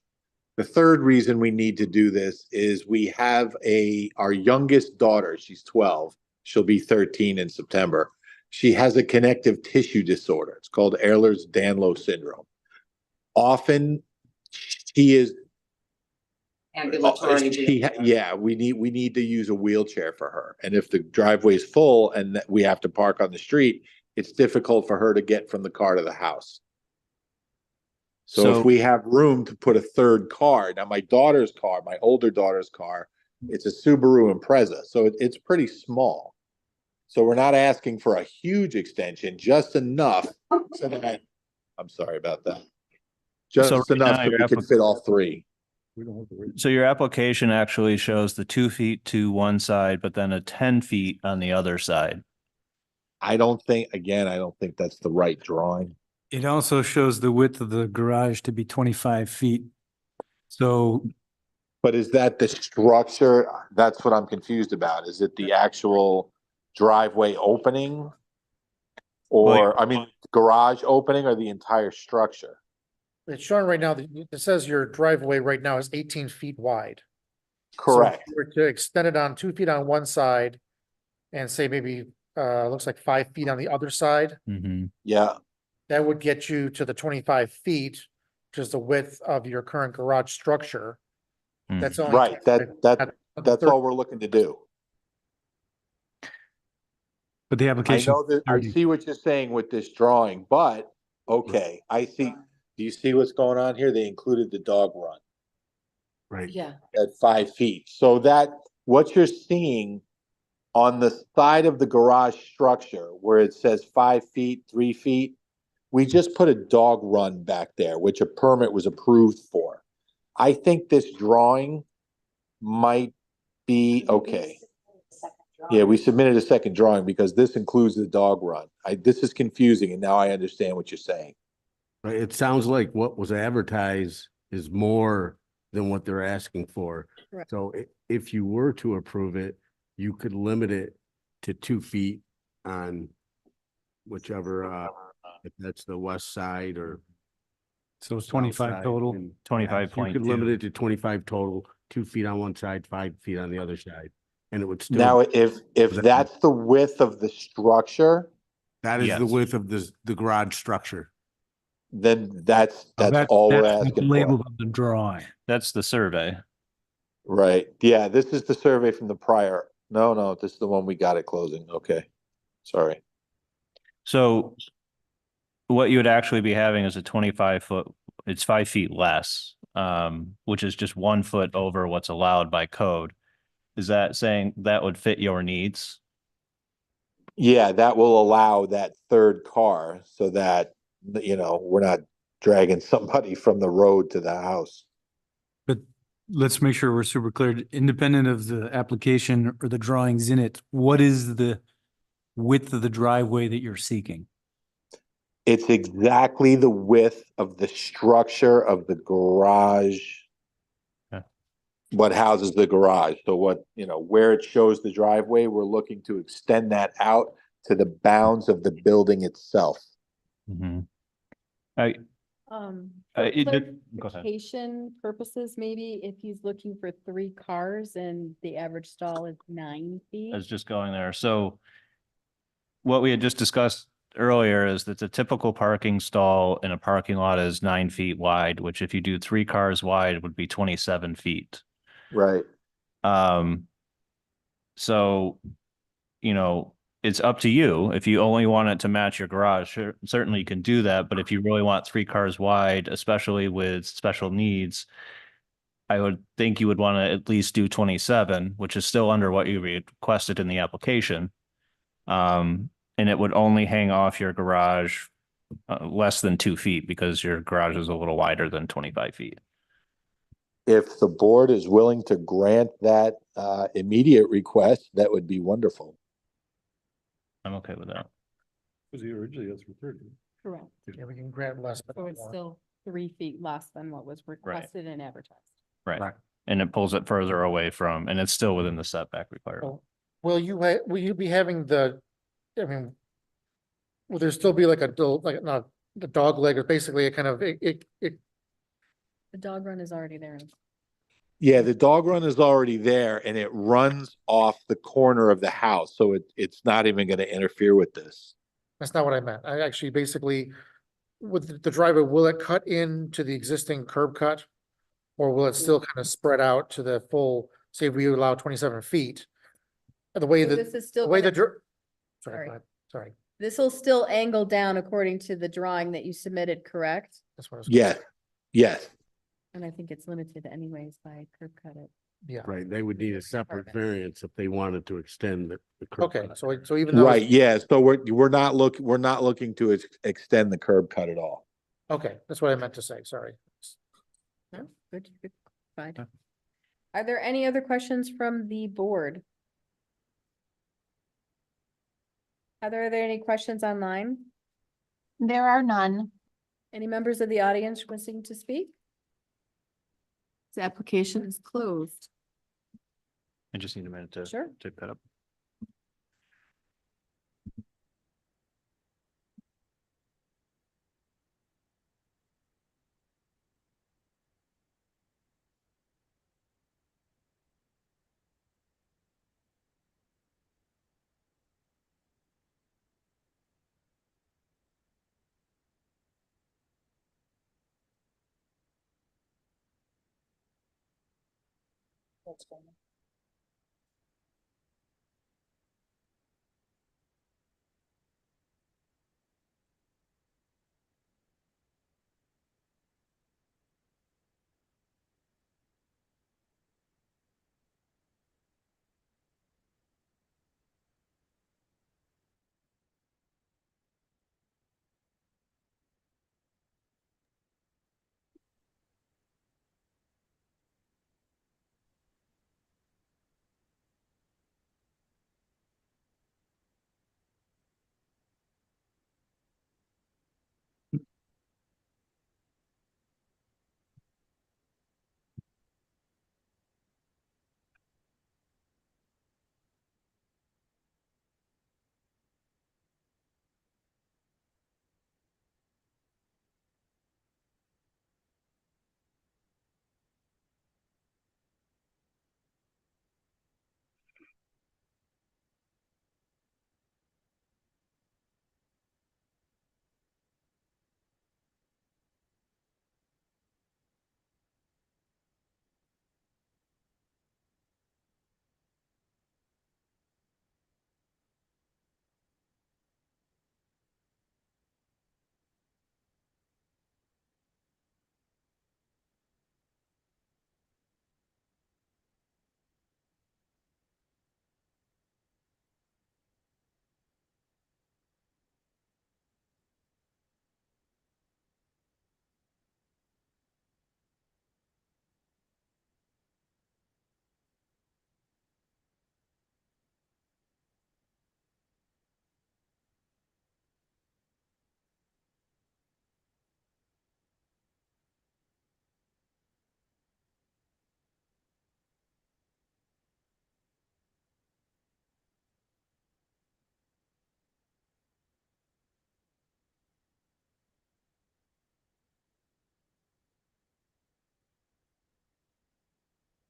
The third reason we need to do this is we have our youngest daughter, she's 12, she'll be 13 in September. She has a connective tissue disorder. It's called Ehlers-Danlos syndrome. Often she is Ambulatory. we need to use a wheelchair for her. And if the driveway is full and we have to park on the street, it's difficult for her to get from the car to the house. So if So- we have room to put a third car, now my daughter's car, my older daughter's car, it's a Subaru Impreza, so it's pretty small. So we're not asking for a huge extension, just enough so that, I'm sorry about that. So Just right enough now so your we can fit all three. So your application actually shows the 2 feet to one side, but then a 10 feet on the other side. I don't think that's the right drawing. It also shows the width of the garage to be 25 feet. So But is that the structure? That's what I'm confused about. Is it the actual driveway opening? Or, I mean, garage opening or the entire structure? It's showing right now, that it says your driveway right now is 18 feet wide. So if Correct. you were to extend it on 2 feet on one side and say maybe, looks like 5 feet on the other side, Yeah, that would get you to the 25 feet, which is the width of your current garage structure. That's only right. 25 That's all we're looking to do. but the I application. know that, I see what you're saying with this drawing, but, okay, I see. Do you see what's going on here? They included the dog run Right. Yeah. at 5 feet. So that, what you're seeing on the side of the garage structure where it says 5 feet, 3 feet, we just put a dog run back there, which a permit was approved for. I think this drawing might be okay. Yeah, we submitted a second drawing because this includes the dog run. This is confusing and now I understand what you're saying. Right, it sounds like what was advertised is more than what they're asking for. Correct. So if you were to approve it, you could limit it to 2 feet on whichever, if that's the west side or. So it's south 25 side, total? and 25.2. You could limit it to 25 total, 2 feet on one side, 5 feet on the other side, and it would still. Now, if that's the width of the structure, That is the Yes. width of the garage structure. then that's That's all we're what's asking labeled for. on the drawing. That's the survey. Right, yeah, this is the survey from the prior, no, this is the one we got at closing, okay. Sorry. So what you would actually be having is a 25-foot, it's 5 feet less, which is just 1 foot over what's allowed by code. Is that saying that would fit your needs? Yeah, that will allow that third car so that, we're not dragging somebody from the road to the house. But let's make sure we're super clear, independent of the application or the drawings in it, what is the width of the driveway that you're seeking? It's exactly the width of the structure of the garage. Okay. What houses the garage. So where it shows the driveway, we're looking to extend that out to the bounds of the building itself. I, For it did- go ahead. clarification purposes, maybe if he's looking for 3 cars and the average stall is 9 feet. I was just going there. So what we had just discussed earlier is that the typical parking stall in a parking lot is 9 feet wide, which if you do 3 cars wide would be 27 feet. Right. So, it's up to you. If you only want it to match your garage, certainly you can do that. But if you really want 3 cars wide, especially with special needs, I would think you would want to at least do 27, which is still under what you requested in the application. And it would only hang off your garage less than 2 feet because your garage is a little wider than 25 feet. If the board is willing to grant that immediate request, that would be wonderful. I'm okay with that. Because originally that's for 30. Correct. Yeah, we can grant less, but So it's more. still 3 feet less than what was requested and advertised. Right. And it pulls it further away from, and it's still within the setback requirement. Will you be having will there still be like not the dog leg or basically a kind of, The dog run is already there. Yeah, the dog run is already there and it runs off the corner of the house. So it's not even going to interfere with this. that's not what I meant. I actually basically, with the driveway, will it cut into the existing curb cut? Or will it still kind of spread out to the full, say we allow 27 feet? The way So that, this is still the way gonna- the, sorry, Sorry. go ahead. Sorry. This will still angle down according to the drawing that you submitted, correct? That's what I was. Yes, Yes. And I think it's limited anyways by curb cut it. Yeah. Right, they would need a separate variance if they wanted to extend the curb Okay, cut. so even though. Right, yeah, so we're not looking to extend the curb cut at all. Okay, that's what I meant to say, sorry. No, good, fine. Are there any other questions from the board? Are there any questions online? There are none. Any members of the audience wishing to speak? This application is closed. I just need a minute to Sure. type that up. That's fine.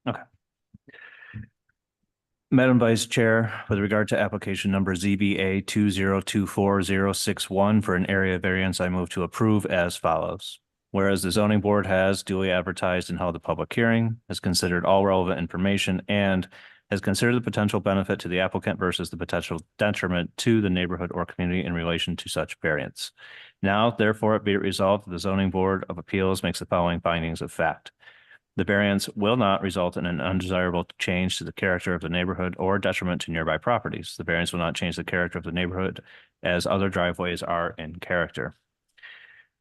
Okay. Madam Vice Chair, with regard to application number ZBA 2024-061 for an area variance, I move to approve as follows. Whereas the zoning board has duly advertised and held a public hearing, has considered all relevant information, and has considered the potential benefit to the applicant versus the potential detriment to the neighborhood or community in relation to such variance. Now, therefore, it be it resolved that the zoning board of appeals makes the following findings of fact. The variance will not result in an undesirable change to the character of the neighborhood or detriment to nearby properties. The variance will not change the character of the neighborhood as other driveways are in character.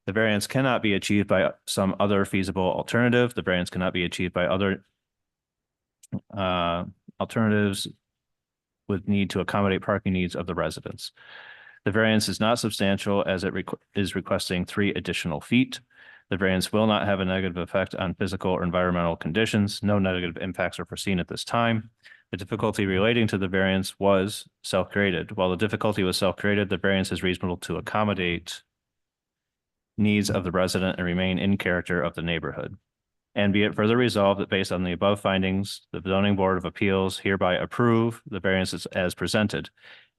The variance cannot be achieved by some other feasible alternative. The variance cannot be achieved by other alternatives with need to accommodate parking needs of the residents. The variance is not substantial as it is requesting 3 additional feet. The variance will not have a negative effect on physical or environmental conditions. No negative impacts are foreseen at this time. The difficulty relating to the variance was self-created. While the difficulty was self-created, the variance is reasonable to accommodate needs of the resident and remain in character of the neighborhood. And be it further resolved that based on the above findings, the zoning board of appeals hereby approve the variances as presented.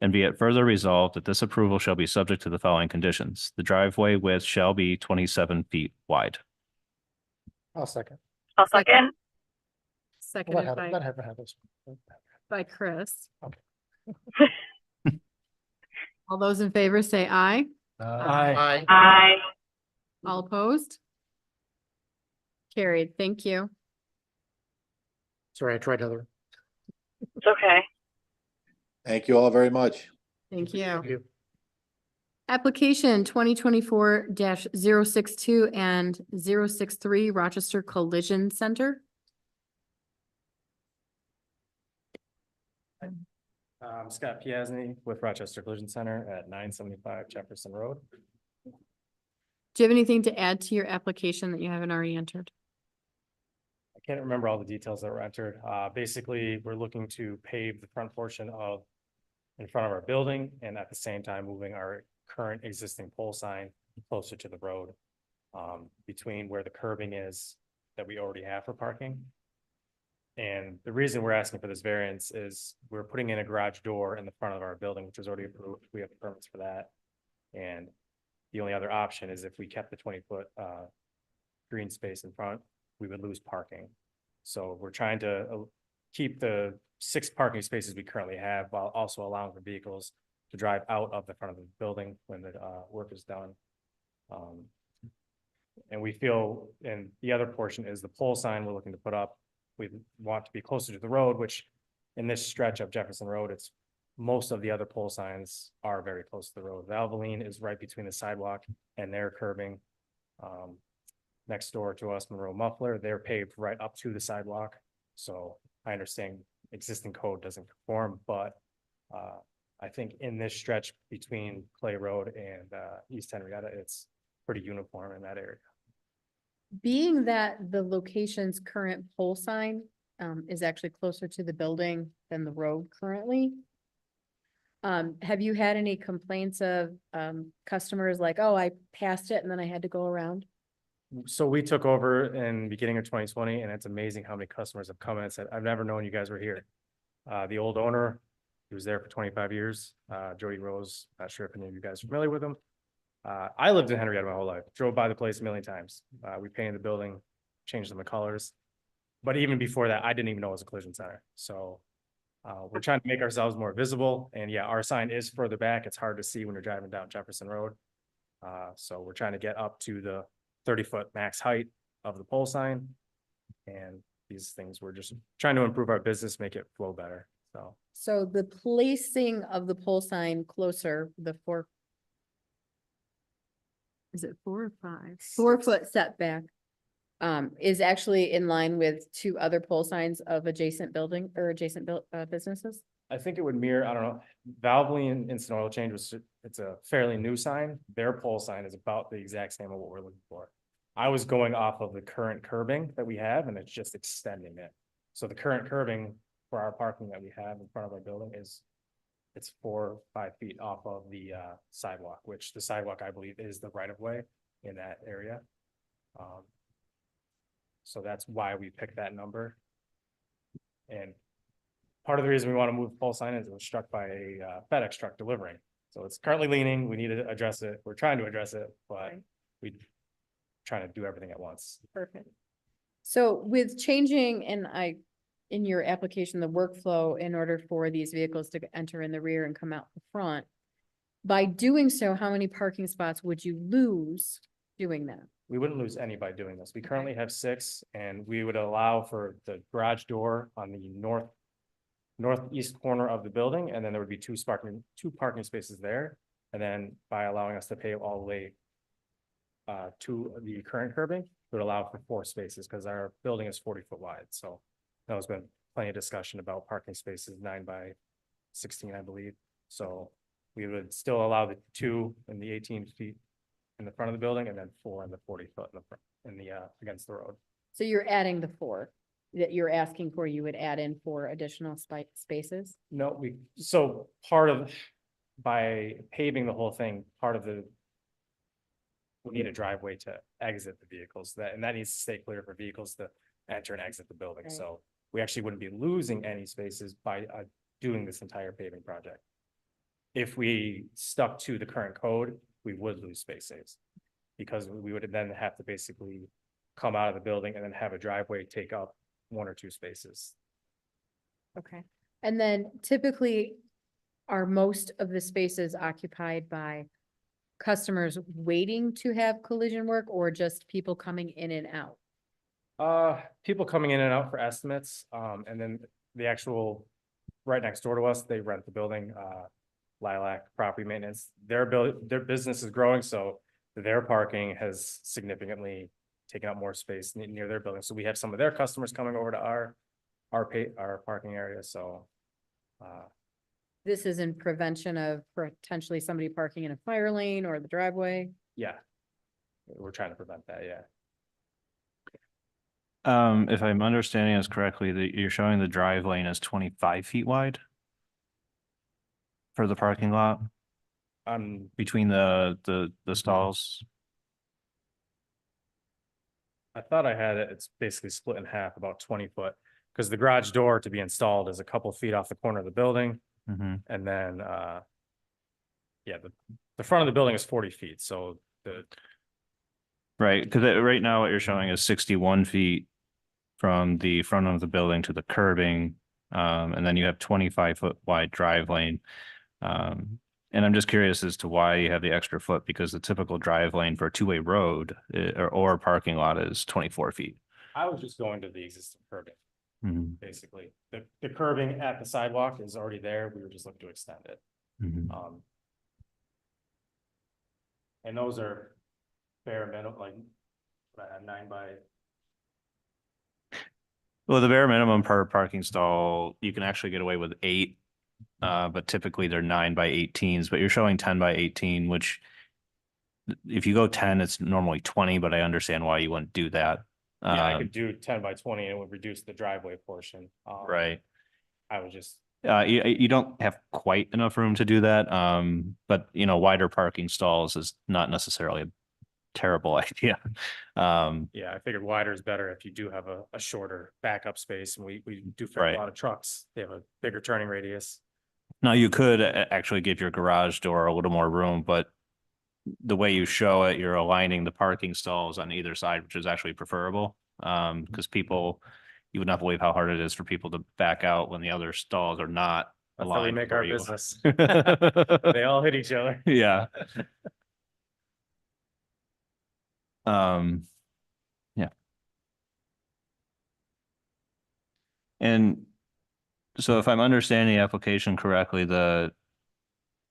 And be it further resolved that this approval shall be subject to the following conditions. The driveway width shall be 27 feet wide. I'll second. I'll second. Seconded Let Heather have this. by Chris. Okay. All those in favor say aye. Aye. Aye. All opposed? Carried. Thank you. Sorry, I tried Heather. It's okay. Thank you all very much. Thank you. Thank you. Application 2024-062 and 063 Rochester Collision Center. Scott Piasny with Rochester Collision Center at 975 Jefferson Road. Do you have anything to add to your application that you haven't already entered? I can't remember all the details that were entered. Basically, we're looking to pave the front portion of in front of our building and at the same time moving our current existing pole sign closer to the road, between where the curbing is that we already have for parking. And the reason we're asking for this variance is we're putting in a garage door in the front of our building, which is already approved. We have permits for that. And the only other option is if we kept the 20-foot green space in front, we would lose parking. So we're trying to keep the 6 parking spaces we currently have while also allowing for vehicles to drive out of the front of the building when the work is done. And we feel, and the other portion is the pole sign we're looking to put up. We want to be closer to the road, which in this stretch of Jefferson Road, it's most of the other pole signs are very close to the road. Valvoline is right between the sidewalk and their curbing. Next door to us, Monroe Muffler, they're paved right up to the sidewalk. So I understand existing code doesn't conform, but I think in this stretch between Clay Road and East Henrietta, it's pretty uniform in that area. Being that the location's current pole sign is actually closer to the building than the road currently, have you had any complaints of customers like, oh, I passed it and then I had to go around? So we took over in beginning of 2020, and it's amazing how many customers have come in and said, I've never known you guys were here. The old owner, he was there for 25 years, Jody Rose, not sure if any of you guys are familiar with him. I lived in Henrietta my whole life, drove by the place a million times. We painted the building, changed the colors. But even before that, I didn't even know it was a collision center. So we're trying to make ourselves more visible. And yeah, our sign is further back. It's hard to see when you're driving down Jefferson Road. So we're trying to get up to the 30-foot max height of the pole sign. And these things, we're just trying to improve our business, make it flow better. So the placing of the pole sign closer, the 4, is it 4 or 5? 4-foot setback is actually in line with 2 other pole signs of adjacent building or adjacent businesses? I think it would mirror, I don't know, Valvoline Instant Oil Change was, it's a fairly new sign. Their pole sign is about the exact same of what we're looking for. I was going off of the current curbing that we have, and it's just extending it. So the current curbing for our parking that we have in front of our building is, it's 4 or 5 feet off of the sidewalk, which the sidewalk, I believe, is the right of way in that area. So that's why we picked that number. And part of the reason we want to move the pole sign is it was struck by a FedEx truck delivering. So it's currently leaning. We need to address it. We're trying to address it, but we trying to do everything at once. Perfect. So with changing, and in your application, the workflow in order for these vehicles to enter in the rear and come out the front, by doing so, how many parking spots would you lose doing that? We wouldn't lose any by doing this. We currently have 6, and we would allow for the garage door on the northeast corner of the building, and then there would be 2 parking spaces there. And then by allowing us to pave all the way to the current curbing, it would allow for 4 spaces because our building is 40-foot wide. So there's been plenty of discussion about parking spaces 9 by 16, I believe. So we would still allow the 2 in the 18 feet in the front of the building, and then 4 in the 40-foot in the front, in the against the road. So you're adding the 4 that you're asking for, you would add in 4 additional spaces? No, so part of, by paving the whole thing, part of we need a driveway to exit the vehicles, and that needs to stay clear for vehicles to enter and exit the building. Right. So we actually wouldn't be losing any spaces by doing this entire paving project. If we stuck to the current code, we would lose spaces because we would then have to basically come out of the building and then have a driveway take up 1 or 2 spaces. Okay. And then typically, are most of the spaces occupied by customers waiting to have collision work or just people coming in and out? People coming in and out for estimates, and then the actual, right next door to us, they rent the building, Lilac Property Maintenance. Their business is growing, so their parking has significantly taken up more space near their building. So we have some of their customers coming over to our parking area, so. This is in prevention of potentially somebody parking in a fire lane or the driveway. Yeah. We're trying to prevent that, yeah. If I'm understanding this correctly, that you're showing the drive lane as 25 feet wide for the parking lot between the stalls. I thought I had it, it's basically split in half, about 20 foot, because the garage door to be installed is a couple feet off the corner of the building. And then, yeah, the front of the building is 40 feet, so Right, because right now what you're showing is 61 feet from the front of the building to the curbing, and then you have 25-foot wide drive lane. And I'm just curious as to why you have the extra foot, because the typical drive lane for a two-way road or parking lot is 24 feet. I was just going to the existing curbing. Basically, the curbing at the sidewalk is already there. We were just looking to extend it. And those are bare minimum, like 9 by. Well, the bare minimum per parking stall, you can actually get away with 8, but typically they're 9 by 18s, but you're showing 10 by 18, which if you go 10, it's normally 20, but I understand why you wouldn't do that. Yeah, I could do 10 by 20 and it would reduce the driveway portion. Right. I would just. You don't have quite enough room to do that. But wider parking stalls is not necessarily a terrible idea. Yeah, I figured wider is better if you do have a shorter backup space, and we do fit a lot of trucks. They have a bigger turning radius. Now you could actually give your garage door a little more room, but the way you show it, you're aligning the parking stalls on either side, which is actually preferable. Because you would not believe how hard it is for people to back out when the other stalls are not That's how we aligned. make our for you. business. They all hit each other. Yeah. Yeah. And so if I'm understanding the application correctly, the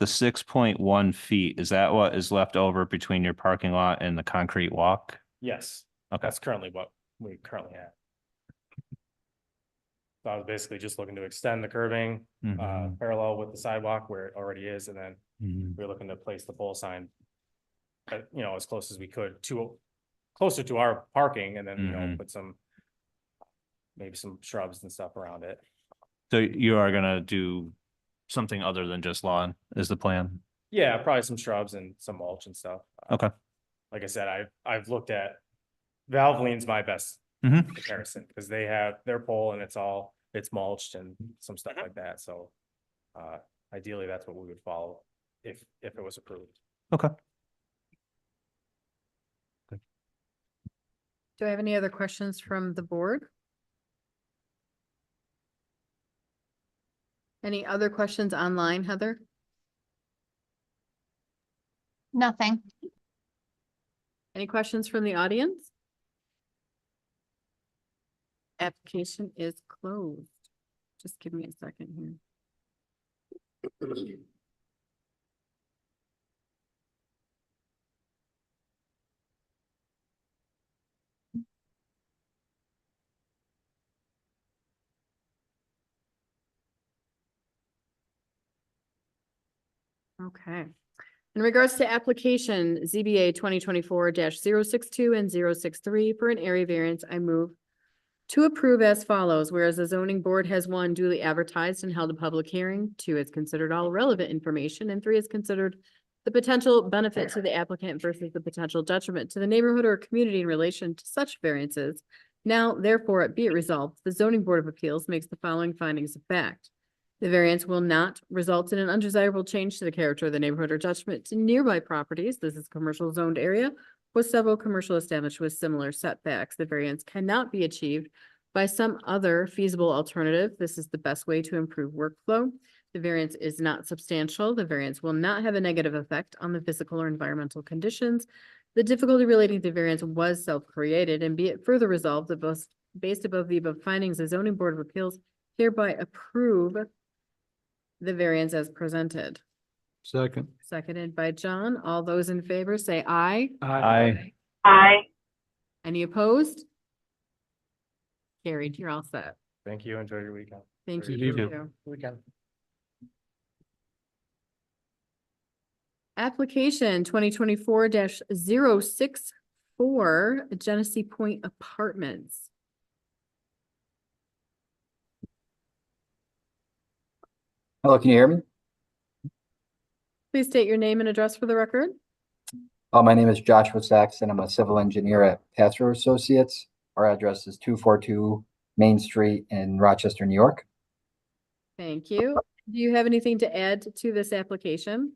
6.1 feet, is that what is left over between your parking lot and the concrete walk? Yes. Okay. That's currently what we currently have. So I was basically just looking to extend the curbing parallel with the sidewalk where it already is, and then we're looking to place the pole sign as close as we could closer to our parking, and then put maybe some shrubs and stuff around it. So you are gonna do something other than just lawn is the plan? Yeah, probably some shrubs and some mulch and stuff. Okay. Like I said, I've looked at Valvoline's my best comparison, because they have their pole and it's mulched and some stuff like that. So ideally that's what we would follow if it was approved. Okay. Do I have any other questions from the board? Any other questions online, Heather? Nothing. Any questions from the audience? Application is closed. Just give me a second here. Okay. In regards to application ZBA 2024-062 and 063 for an area variance, I move to approve as follows, whereas the zoning board has 1, duly advertised and held a public hearing, 2, has considered all relevant information, and 3, has considered the potential benefit to the applicant versus the potential detriment to the neighborhood or community in relation to such variances. Now, therefore, be it resolved, the zoning board of appeals makes the following findings of fact. The variance will not result in an undesirable change to the character of the neighborhood or detriment to nearby properties. This is commercial zoned area with several commercial established with similar setbacks. The variance cannot be achieved by some other feasible alternative. This is the best way to improve workflow. The variance is not substantial. The variance will not have a negative effect on the physical or environmental conditions The difficulty relating to variance was self-created, and be it further resolved that based above the above findings, the zoning board of appeals hereby approve the variance as presented. Second. Seconded by John. All those in favor say aye. Aye. Aye. Any opposed? Carried. You're all set. Thank you. Enjoy your weekend. Thank you. Good You evening. too. Weekend. Application 2024-064, Genesee Point Apartments. Hello, can you hear me? Please state your name and address for the record. My name is Joshua Saxton. I'm a civil engineer at Pastor Associates. Our address is 242 Main Street in Rochester, New York. Thank you. Do you have anything to add to this application?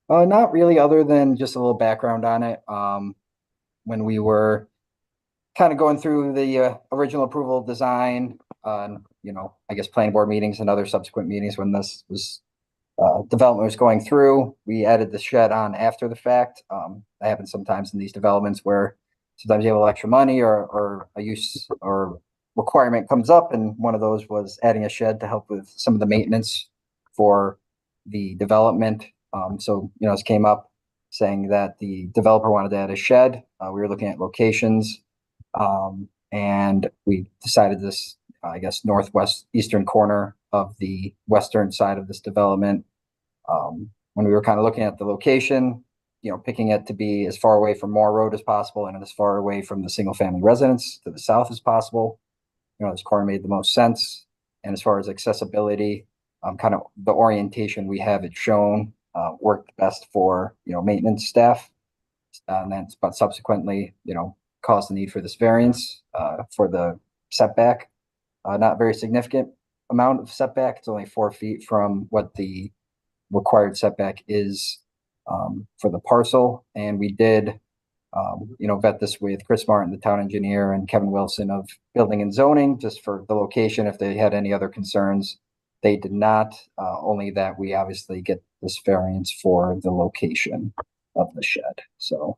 Not really, other than just a little background on it. When we were kind of going through the original approval design, I guess planning board meetings and other subsequent meetings when this was development was going through, we added the shed on after the fact. That happens sometimes in these developments where sometimes you have a little extra money or a use or requirement comes up, and one of those was adding a shed to help with some of the maintenance for the development. This came up saying that the developer wanted to add a shed. We were looking at locations, and we decided this, I guess, northwest eastern corner of the western side of this development. When we were kind of looking at the location, picking it to be as far away from Moore Road as possible and as far away from the single family residence to the south as possible. This corner made the most sense. And as far as accessibility, kind of the orientation we have it shown worked best for, maintenance staff. But subsequently, caused the need for this variance for the setback. Not very significant amount of setback. It's only 4 feet from what the required setback is for the parcel. And we did, vet this with Chris Martin, the town engineer, and Kevin Wilson of Building and Zoning, just for the location. If they had any other concerns, they did not. Only that we obviously get this variance for the location of the shed. So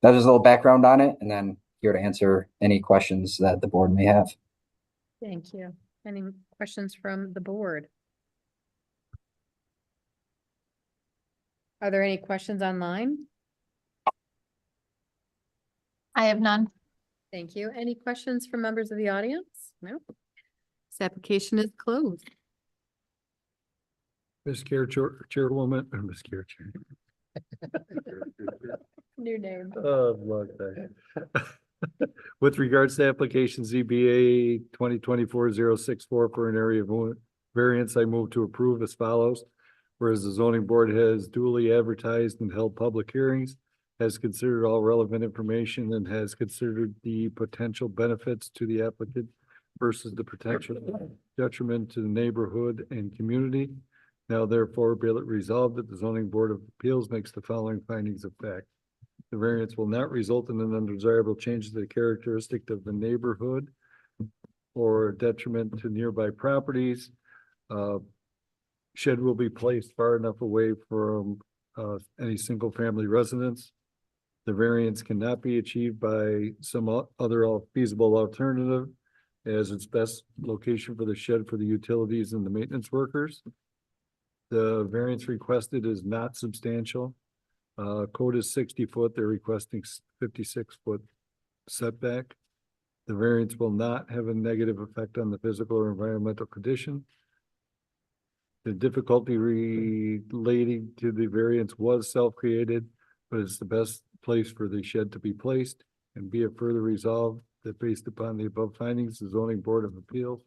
that is a little background on it, and then here to answer any questions that the board may have. Thank you. Any questions from the board? Are there any questions online? I have none. Thank you. Any questions from members of the audience? No. This application is closed. Chairwoman, or Ms. Chair. New name. With regards to application ZBA 2024-064 for an area variance, I move to approve as follows. Whereas the zoning board has duly advertised and held public hearings, has considered all relevant information, and has considered the potential benefits to the applicant versus the potential detriment to the neighborhood and community. Now therefore be it resolved that the zoning board of appeals makes the following findings of fact. The variance will not result in an undesirable change to the characteristic of the neighborhood or detriment to nearby properties. Shed will be placed far enough away from any single family residence. The variance cannot be achieved by some other feasible alternative, as its best location for the shed for the utilities and the maintenance workers. The variance requested is not substantial. Code is 60 foot. They're requesting 56-foot setback. The variance will not have a negative effect on the physical or environmental condition. The difficulty relating to the variance was self-created, but it's the best place for the shed to be placed. And be it further resolved that based upon the above findings, the zoning board of appeals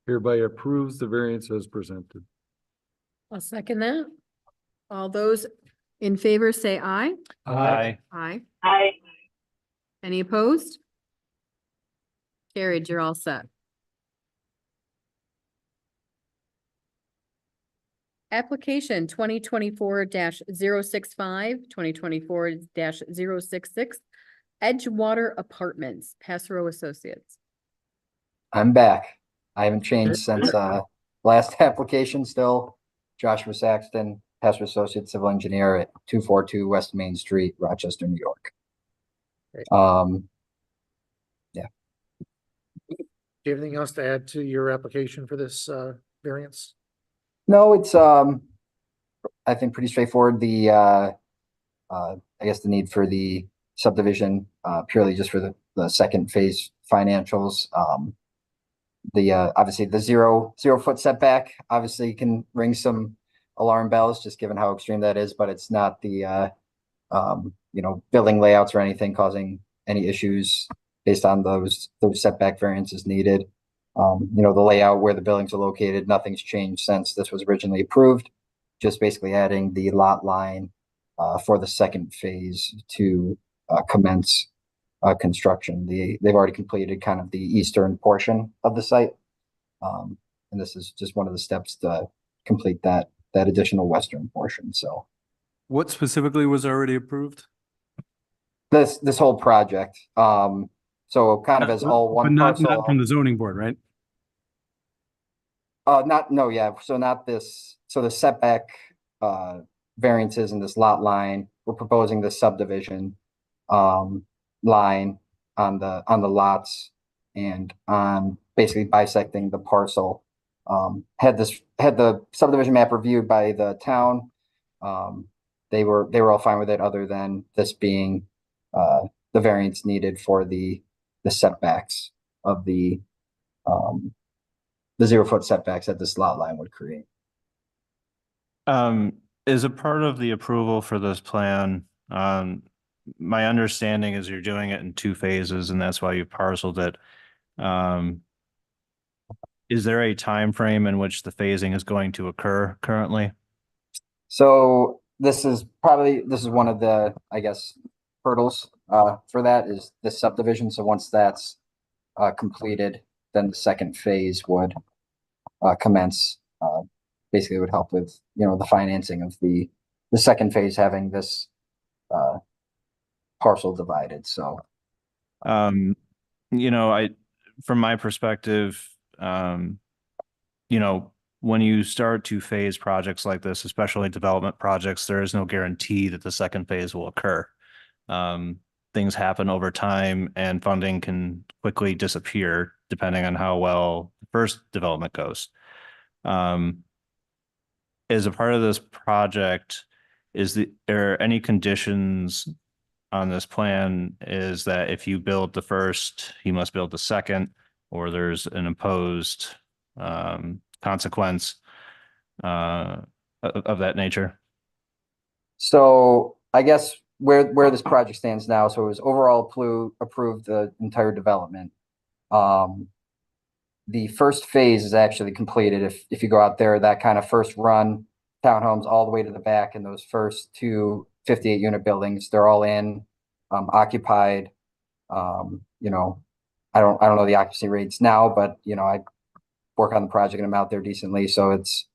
hereby approves the variance as presented. I'll second that. All those in favor say aye. Aye. Aye. Aye. Any opposed? Carried. You're all set. Application 2024-065, 2024-066, Edgewater Apartments, Passero Associates. I'm back. I haven't changed since last application. Still Joshua Saxton, Pastor Associate Civil Engineer at 242 West Main Street, Rochester, New York. Yeah. Do you have anything else to add to your application for this variance? No, it's I think pretty straightforward. I guess the need for the subdivision purely just for the second phase financials. Obviously the zero foot setback obviously can ring some alarm bells just given how extreme that is, but it's not the building layouts or anything causing any issues based on those setback variances needed. The layout where the buildings are located, nothing's changed since this was originally approved. Just basically adding the lot line for the second phase to commence construction. They've already completed kind of the eastern portion of the site. And this is just one of the steps to complete that additional western portion. So What specifically was already approved? this whole project. So kind of as all one But not parcel. from the zoning board, right? So not this, so the setback variances in this lot line, we're proposing the subdivision line on the lots and on basically bisecting the parcel. Had the subdivision map reviewed by the town. They were all fine with it, other than this being the variance needed for the setbacks of the 0 foot setbacks that this lot line would create. Is a part of the approval for this plan, my understanding is you're doing it in 2 phases and that's why you parceled it. Is there a time frame in which the phasing is going to occur currently? So this is one of the, I guess, hurdles for that is the subdivision. So once that's completed, then the second phase would commence. Basically, it would help with the financing of the second phase, having this parcel divided. So, From my perspective, when you start to phase projects like this, especially development projects, there is no guarantee that the second phase will occur. Things happen over time and funding can quickly disappear depending on how well the first development goes. As a part of this project, are any conditions on this plan is that if you build the first, you must build the second, or there's an imposed consequence of that nature? So I guess where this project stands now, so it was overall approved the entire development. The first phase is actually completed. If you go out there, that kind of first run townhomes all the way to the back, and those first 2 58 unit buildings, they're all in, occupied. I don't know the occupancy rates now, but I work on the project and I'm out there decently. So it's,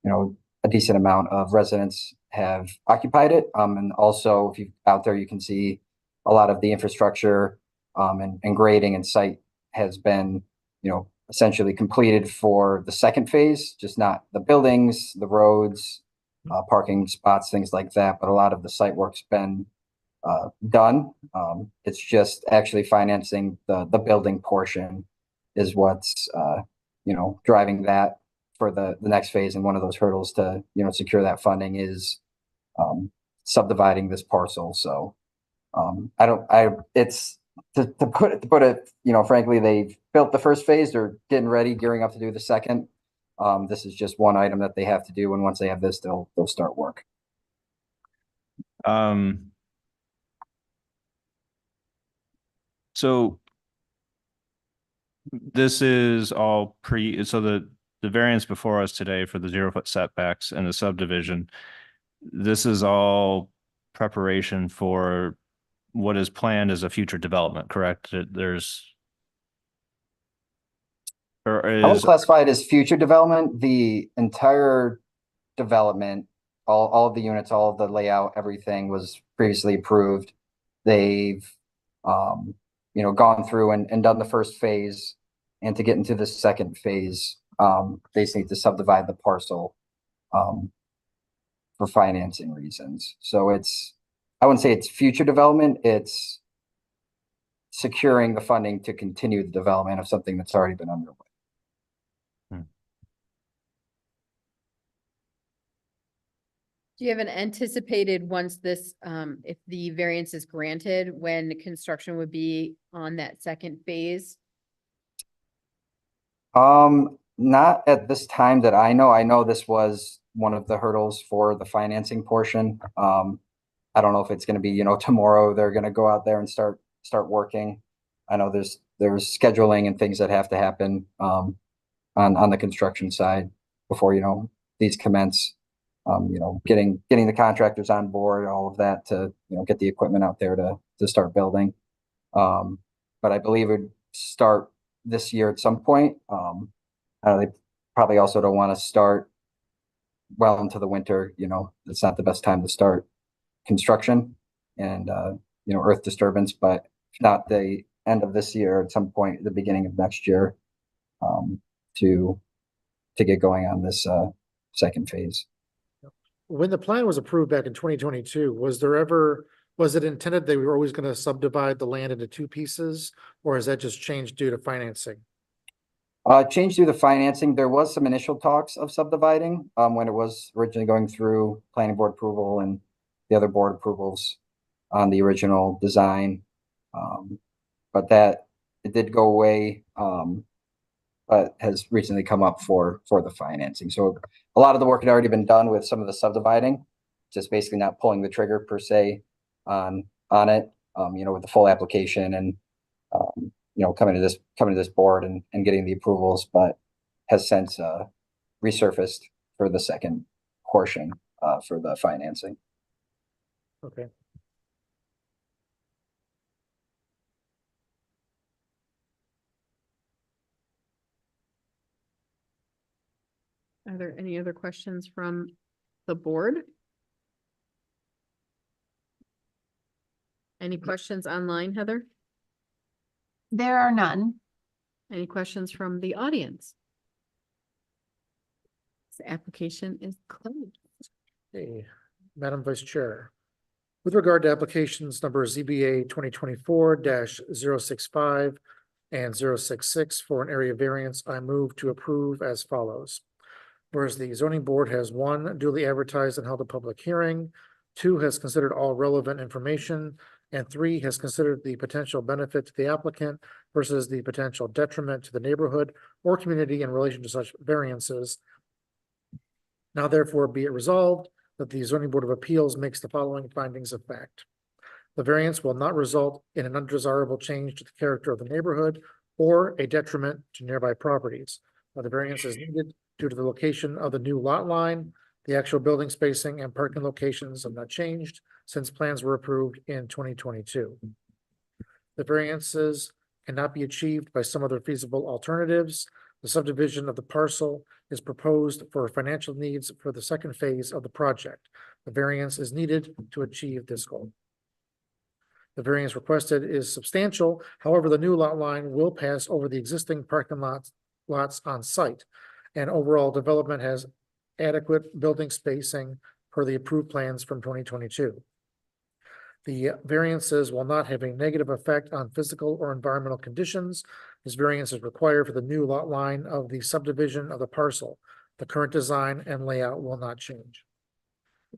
a decent amount of residents have occupied it. And also if you out there, you can see a lot of the infrastructure and grading and site has been, essentially completed for the second phase, just not the buildings, the roads, parking spots, things like that. But a lot of the site work's been done. It's just actually financing the building portion is what's, driving that for the next phase. And one of those hurdles to, secure that funding is subdividing this parcel. So to put it, frankly, they've built the first phase, they're getting ready, gearing up to do the second. This is just one item that they have to do. And once they have this, they'll start work. So this is all so the variance before us today for the 0 foot setbacks and the subdivision, this is all preparation for what is planned as a future development, correct? I would classify it as future development. The entire development, all of the units, all of the layout, everything was previously approved. They've, gone through and done the first phase, and to get into the second phase, they just need to subdivide the parcel for financing reasons. So I wouldn't say it's future development, it's securing the funding to continue the development of something that's already been underway. Do you have an anticipated once this, if the variance is granted, when construction would be on that second phase? Not at this time that I know. I know this was one of the hurdles for the financing portion. I don't know if it's gonna be, tomorrow they're gonna go out there and start working. I know there's scheduling and things that have to happen, on the construction side before, these commence. Getting the contractors on board, all of that to, get the equipment out there to start building. But I believe it would start this year at some point. They probably also don't want to start well into the winter, it's not the best time to start construction and, earth disturbance, but if not the end of this year, at some point, the beginning of next year, to get going on this, second phase. When the plan was approved back in 2022, was it intended they were always going to subdivide the land into two pieces, or has that just changed due to financing? Changed due to financing. There was some initial talks of subdividing, when it was originally going through planning board approval and the other board approvals on the original design. But it did go away, but has recently come up for the financing. So a lot of the work had already been done with some of the subdividing, just basically not pulling the trigger per se on it, with the full application and, coming to this board and getting the approvals, but has since resurfaced for the second portion for the financing. Okay. Are there any other questions from the board? Any questions online, Heather? There are none. Any questions from the audience? This application is closed. Hey, Madam Vice Chair. With regard to applications number ZBA 2024-065 and 066 for an area variance, I move to approve as follows. Whereas the zoning board has 1, duly advertised and held a public hearing, 2, has considered all relevant information, and 3, has considered the potential benefit to the applicant versus the potential detriment to the neighborhood or community in relation to such variances. Now therefore be it resolved that the zoning board of appeals makes the following findings of fact. The variance will not result in an undesirable change to the character of the neighborhood or a detriment to nearby properties. The variance is needed due to the location of the new lot line. The actual building spacing and parking locations have not changed since plans were approved in 2022. The variances cannot be achieved by some other feasible alternatives. The subdivision of the parcel is proposed for financial needs for the second phase of the project. The variance is needed to achieve this goal. The variance requested is substantial. However, the new lot line will pass over the existing parking lots on site, and overall development has adequate building spacing per the approved plans from 2022. The variances will not have a negative effect on physical or environmental conditions. This variance is required for the new lot line of the subdivision of the parcel. The current design and layout will not change.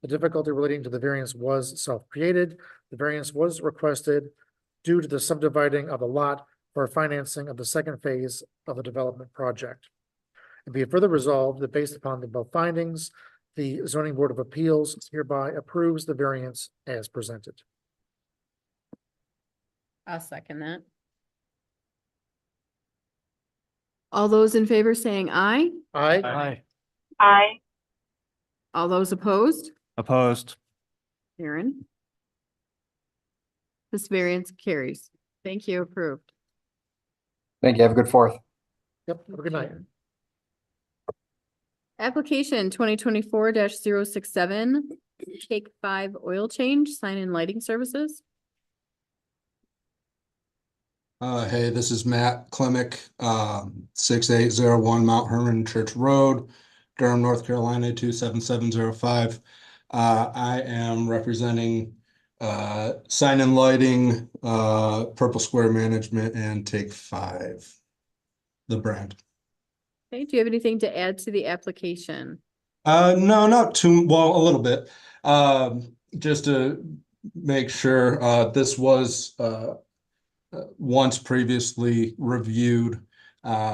The difficulty relating to the variance was self-created. The variance was requested due to the subdividing of the lot for financing of the second phase of the development project. And be it further resolved that based upon the above findings, the zoning board of appeals hereby approves the variance as presented. I'll second that. All those in favor saying aye? Aye. Aye. Aye. All those opposed? Opposed. Aaron? This variance carries. Thank you, approved. Thank you. Have a good 4th. Yep, have a good night. Application 2024-067, Take 5 Oil Change, Sign and Lighting Services. Hey, this is Matt Klimick, 6801 Mount Herman Church Road, Durham, North Carolina, 27705. I am representing Sign and Lighting, Purple Square Management, and Take 5, the brand. Okay, do you have anything to add to the application? No, not too, well, a little bit. Just to make sure, this was once previously reviewed.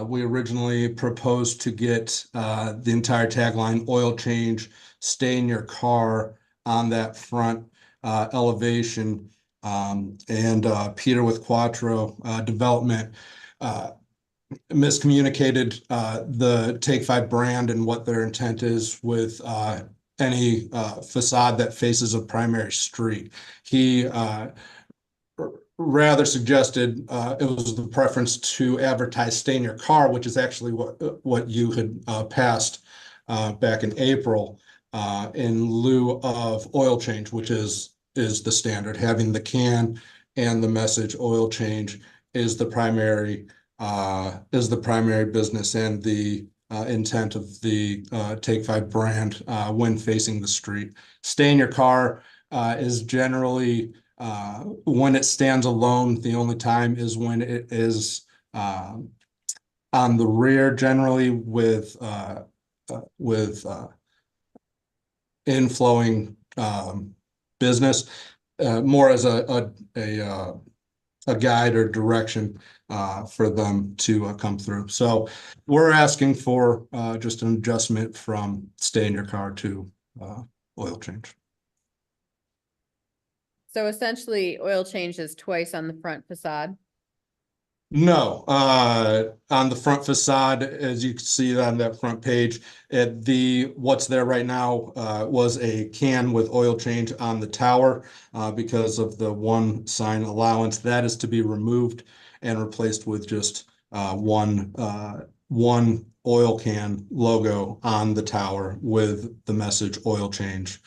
We originally proposed to get the entire tagline, oil change, stay in your car, on that front elevation. And Peter with Quattro Development miscommunicated the Take 5 brand and what their intent is with any facade that faces a primary street. He rather suggested it was the preference to advertise stay in your car, which is actually what you had passed back in April, in lieu of oil change, which is the standard. Having the can and the message oil change is the primary business and the intent of the Take 5 brand when facing the street. Stay in your car is generally when it stands alone. The only time is when it is on the rear, generally with inflowing business, more as a guide or direction for them to come through. So we're asking for just an adjustment from stay in your car to oil change. So essentially, oil change is twice on the front facade. No, on the front facade, as you can see on that front page, what's there right now was a can with oil change on the tower because of the one sign allowance. That is to be removed and replaced with just one oil can logo on the tower with the message oil change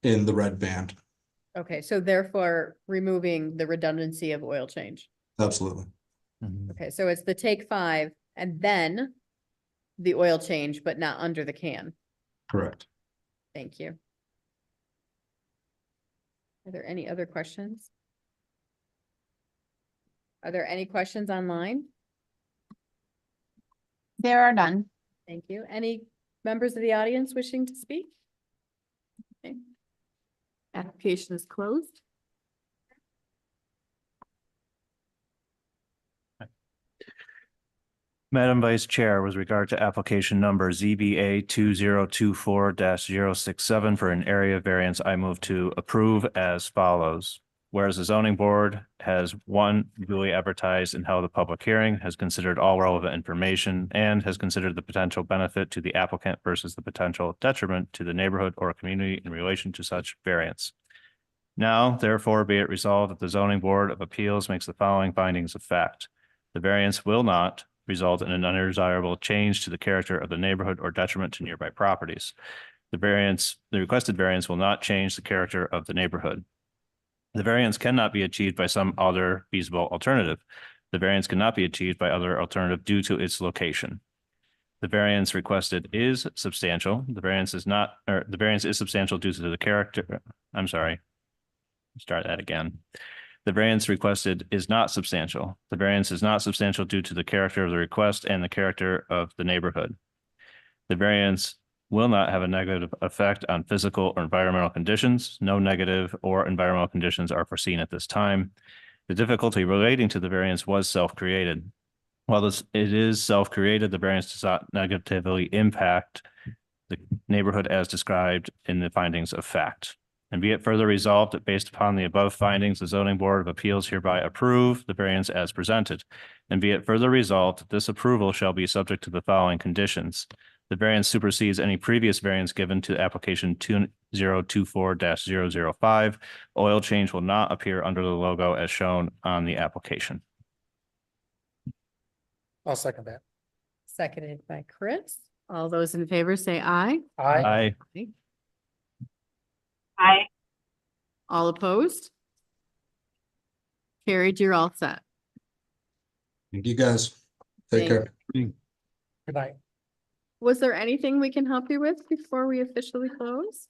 in the red band. Okay, so therefore removing the redundancy of oil change. Absolutely. Okay, so it's the Take 5 and then the oil change, but not under the can. Correct. Thank you. Are there any other questions? Are there any questions online? There are none. Thank you. Any members of the audience wishing to speak? Okay. Application is closed. Madam Vice Chair, with regard to application number ZBA 2024-067 for an area variance, I move to approve as follows. Whereas the zoning board has, one, duly advertised and held a public hearing, has considered all relevant information, and has considered the potential benefit to the applicant versus the potential detriment to the neighborhood or community in relation to such variance. Now, therefore, be it resolved that the zoning board of appeals makes the following findings of fact. The variance will not result in an undesirable change to the character of the neighborhood or detriment to nearby properties. The requested variance will not change the character of the neighborhood. The variance cannot be achieved by some other feasible alternative. The variance cannot be achieved by other alternative due to its location. The variance requested is substantial. The variance is not, or the variance is substantial due to the character. I'm sorry. Start that again. The variance requested is not substantial. The variance is not substantial due to the character of the request and the character of the neighborhood. The variance will not have a negative effect on physical or environmental conditions. No negative or environmental conditions are foreseen at this time. The difficulty relating to the variance was self-created. While it is self-created, the variance does not negatively impact the neighborhood as described in the findings of fact. And be it further resolved that based upon the above findings, the zoning board of appeals hereby approve the variance as presented. And be it further resolved that this approval shall be subject to the following conditions. The variance supersedes any previous variance given to application 2024-005. Oil change will not appear under the logo as shown on the application. I'll second that. Seconded by Chris. All those in favor say aye. Aye. Aye. Aye. All opposed? Carried, you're all set. Thank you, guys. Take care. Good night. Was there anything we can help you with before we officially close?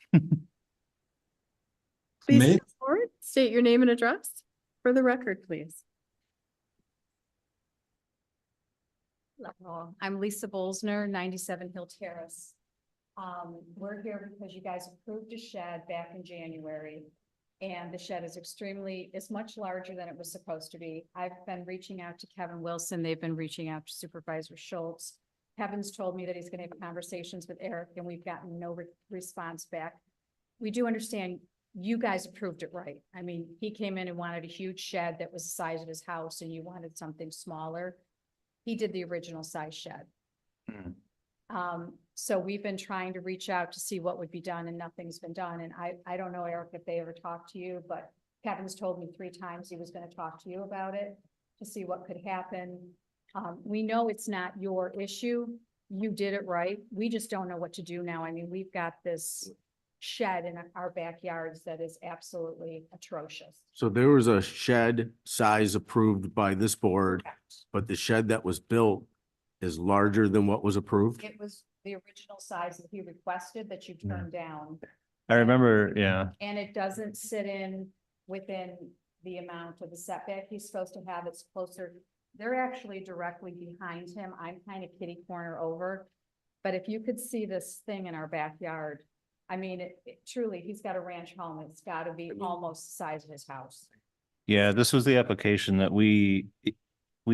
Please Me? come forward, state your name and address for the record, please. Hello, I'm Lisa Bolzner, 97 Hill Terrace. We're here because you guys approved a shed back in January. And the shed is much larger than it was supposed to be. I've been reaching out to Kevin Wilson. They've been reaching out to Supervisor Schultz. Kevin's told me that he's gonna have conversations with Eric and we've gotten no response back. We do understand you guys approved it right. I mean, he came in and wanted a huge shed that was the size of his house and you wanted something smaller. He did the original size shed. So we've been trying to reach out to see what would be done and nothing's been done. And I don't know, Eric, if they ever talked to you, but Kevin's told me 3 times he was gonna talk to you about it to see what could happen. We know it's not your issue. You did it right. We just don't know what to do now. I mean, we've got this shed in our backyards that is absolutely atrocious. So there was a shed size approved by this board, but the shed that was built is larger than what was approved? It was the original size that he requested that you turned down. I remember, yeah. And it doesn't sit within the amount of the setback he's supposed to have. It's closer. They're actually directly behind him. I'm kind of kitty corner over. But if you could see this thing in our backyard, I mean, truly, he's got a ranch home. It's got to be almost the size of his house. Yeah, this was the application that we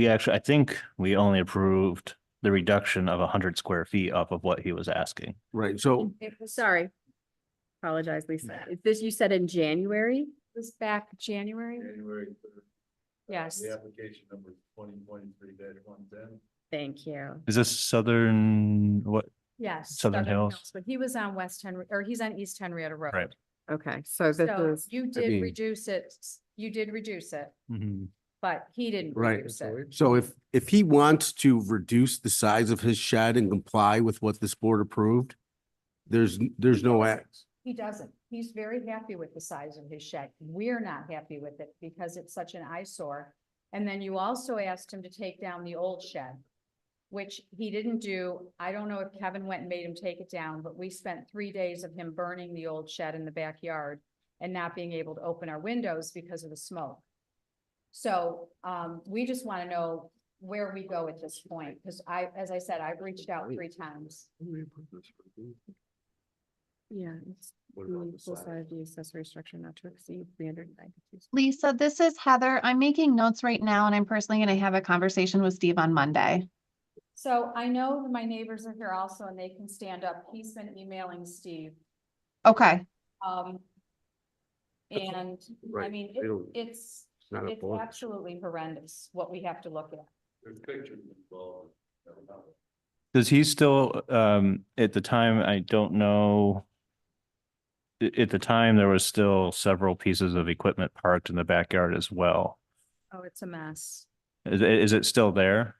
actually, I think we only approved the reduction of 100 square feet off of what he was asking. Right, so It was, sorry. Apologize, Lisa. Is this, you said in January? This back January? January 3rd. Yes. The application number 2023-110. Thank you. Is this Southern, what? Yes. Southern Hills. But he was on he's on East Henrietta Road. Right. Okay, so this is. You I did mean- reduce it, Mhm. but he didn't Right. reduce it. So if he wants to reduce the size of his shed and comply with what this board approved, there's no act. He doesn't. He's very happy with the size of his shed. We're not happy with it because it's such an eyesore. And then you also asked him to take down the old shed, which he didn't do. I don't know if Kevin went and made him take it down, but we spent 3 days of him burning the old shed in the backyard and not being able to open our windows because of the smoke. So, we just want to know where we go at this point, because as I said, I've reached out 3 times. Yeah, it's full size the accessory structure not to exceed 392. Lisa, this is Heather. I'm making notes right now and I'm personally gonna have a conversation with Steve on Monday. So I know that my neighbors are here also and they can stand up. He's been emailing Steve. Okay, And I Right. mean, They don't- it's not a board. absolutely horrendous what we have to look at. There's pictures involved. Does he still, at the time, I don't know. At the time, there was still several pieces of equipment parked in the backyard as well. Oh, it's a mess. Is it still there?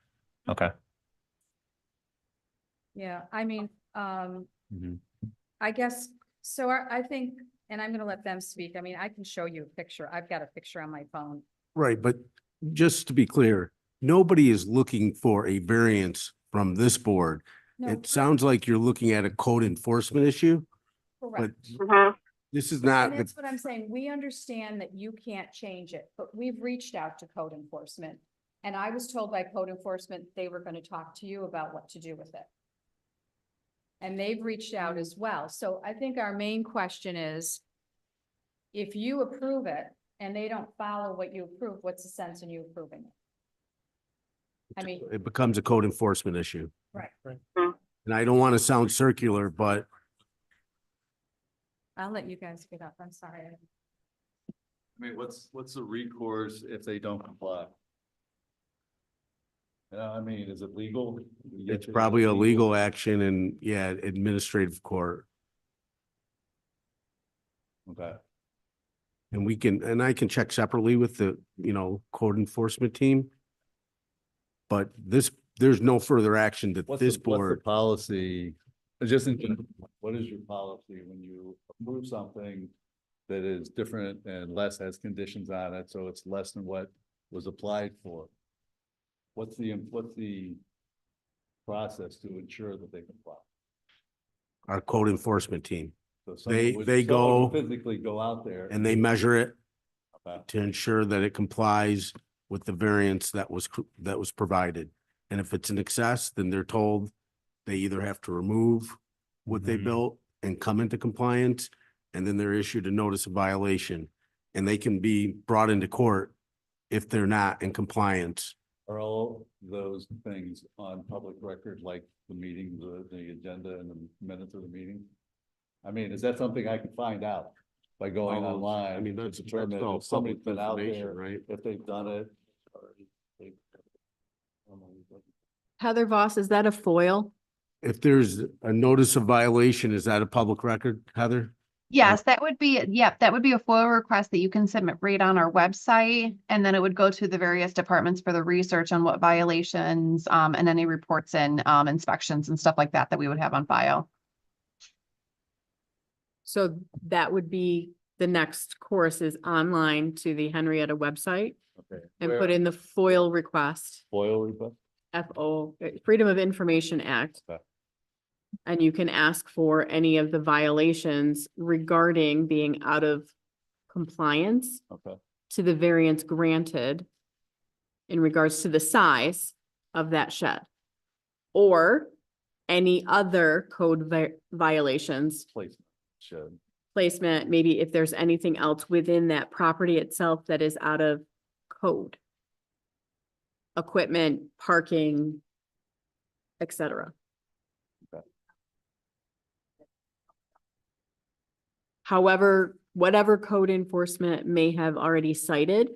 Okay. Yeah, I mean, Mhm. I guess, so I think, and I'm gonna let them speak. I mean, I can show you a picture. I've got a picture on my phone. Right, but just to be clear, nobody is looking for a variance from this board. No, It sounds like you're looking at a code enforcement issue, but correct. this is And not, that's what I'm saying. We understand that you can't change it, but we've reached out to code enforcement. And I was told by code enforcement, they were gonna talk to you about what to do with it. And they've reached out as well. So I think our main question is, if you approve it and they don't follow what you approve, what's the sense in you approving it? I mean, it becomes a code enforcement issue. right. And I don't want to sound circular, but I'll let you guys get up. I'm sorry. I mean, what's the recourse if they don't comply? I mean, is it legal? it's probably a legal action and yeah, administrative court. Okay. And I can check separately with the, code enforcement team. But there's no further action that What's this the board, policy? Just in, what is your policy when you approve something that is different and less has conditions on it, so it's less than what was applied for? What's the process to ensure that they comply? our code enforcement team. They go physically go out there and they measure it Okay. to ensure that it complies with the variance that was provided. And if it's in excess, then they're told they either have to remove what they built and come into compliance, and then they're issued a notice of violation. And they can be brought into court if they're not in compliance. Are all those things on public record, like the meeting, the agenda and the minutes of the meeting? I mean, is that something I can find out by going Oh, online? I mean, that's determine all if somebody's public been out information, there, right? if they've done it. or if they- Heather Voss, is that a foil? If there's a notice of violation, is that a public record, Heather? Yes, that would be, that would be a FOIL request that you can submit right on our website. And then it would go to the various departments for the research on what violations, and any reports and, inspections and stuff like that, that we would have on file. So that would be the next course is online to the Henrietta website Okay. and Where- put in the FOIL request, FOIL request? FO, Freedom of Information Act. Okay. And you can ask for any of the violations regarding being out of compliance Okay. to the variance granted in regards to the size of that shed. Or any other code violations, Placement should. placement, maybe if there's anything else within that property itself that is out of code. Equipment, parking, etc. Okay. However, whatever code enforcement may have already cited,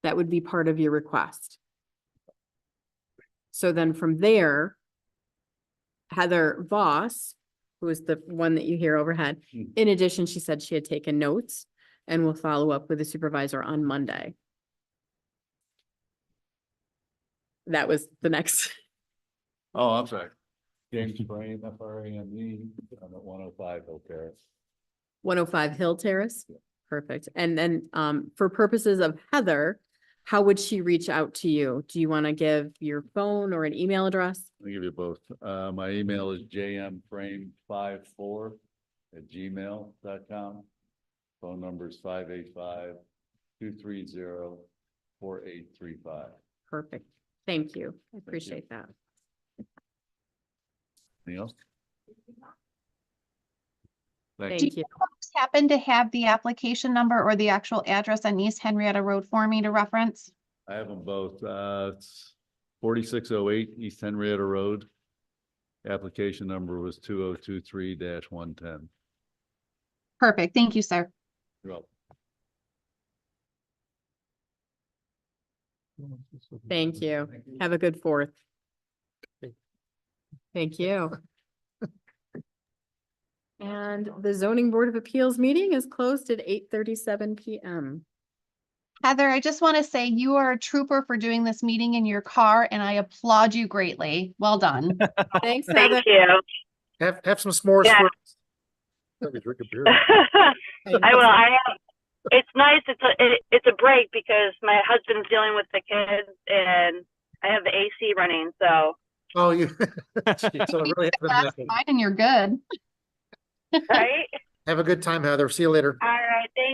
that would be part of your request. So then from there, Heather Voss, who is the one that you hear overhead, in addition, she said she had taken notes and will follow up with the supervisor on Monday. That was the next. Oh, I'm sorry. James Brain, FRAME, I'm at 105 Hill Terrace. 105 Hill Terrace. Perfect. And then for purposes of Heather, how would she reach out to you? Do you want to give your phone or an email address? I'll give you both. My email is jmframe54@gmail.com. Phone number is 585-230-4835. Perfect. Thank you. I appreciate that. Anything else? Do Thank you you. folks happen to have the application number or the actual address on East Henrietta Road for me to reference? I have them both. It's 4608 East Henrietta Road. Application number was 2023-110. Perfect. Thank you, sir. You're welcome. Thank you. Have a good 4th. Thank you. And the zoning board of appeals meeting is closed at 8:37 PM. Heather, I just want to say you are a trooper for doing this meeting in your car, and I applaud you greatly. Well done. Thanks, Heather. Thank you. Have some s'mores Yeah. for. Let me drink a beer. I will. I have. It's nice. It's a break because my husband's dealing with the kids and I have the AC running. So. Oh, you. So really That's fine, and you're good. Right. have a good time, Heather. See you later. All right. Thank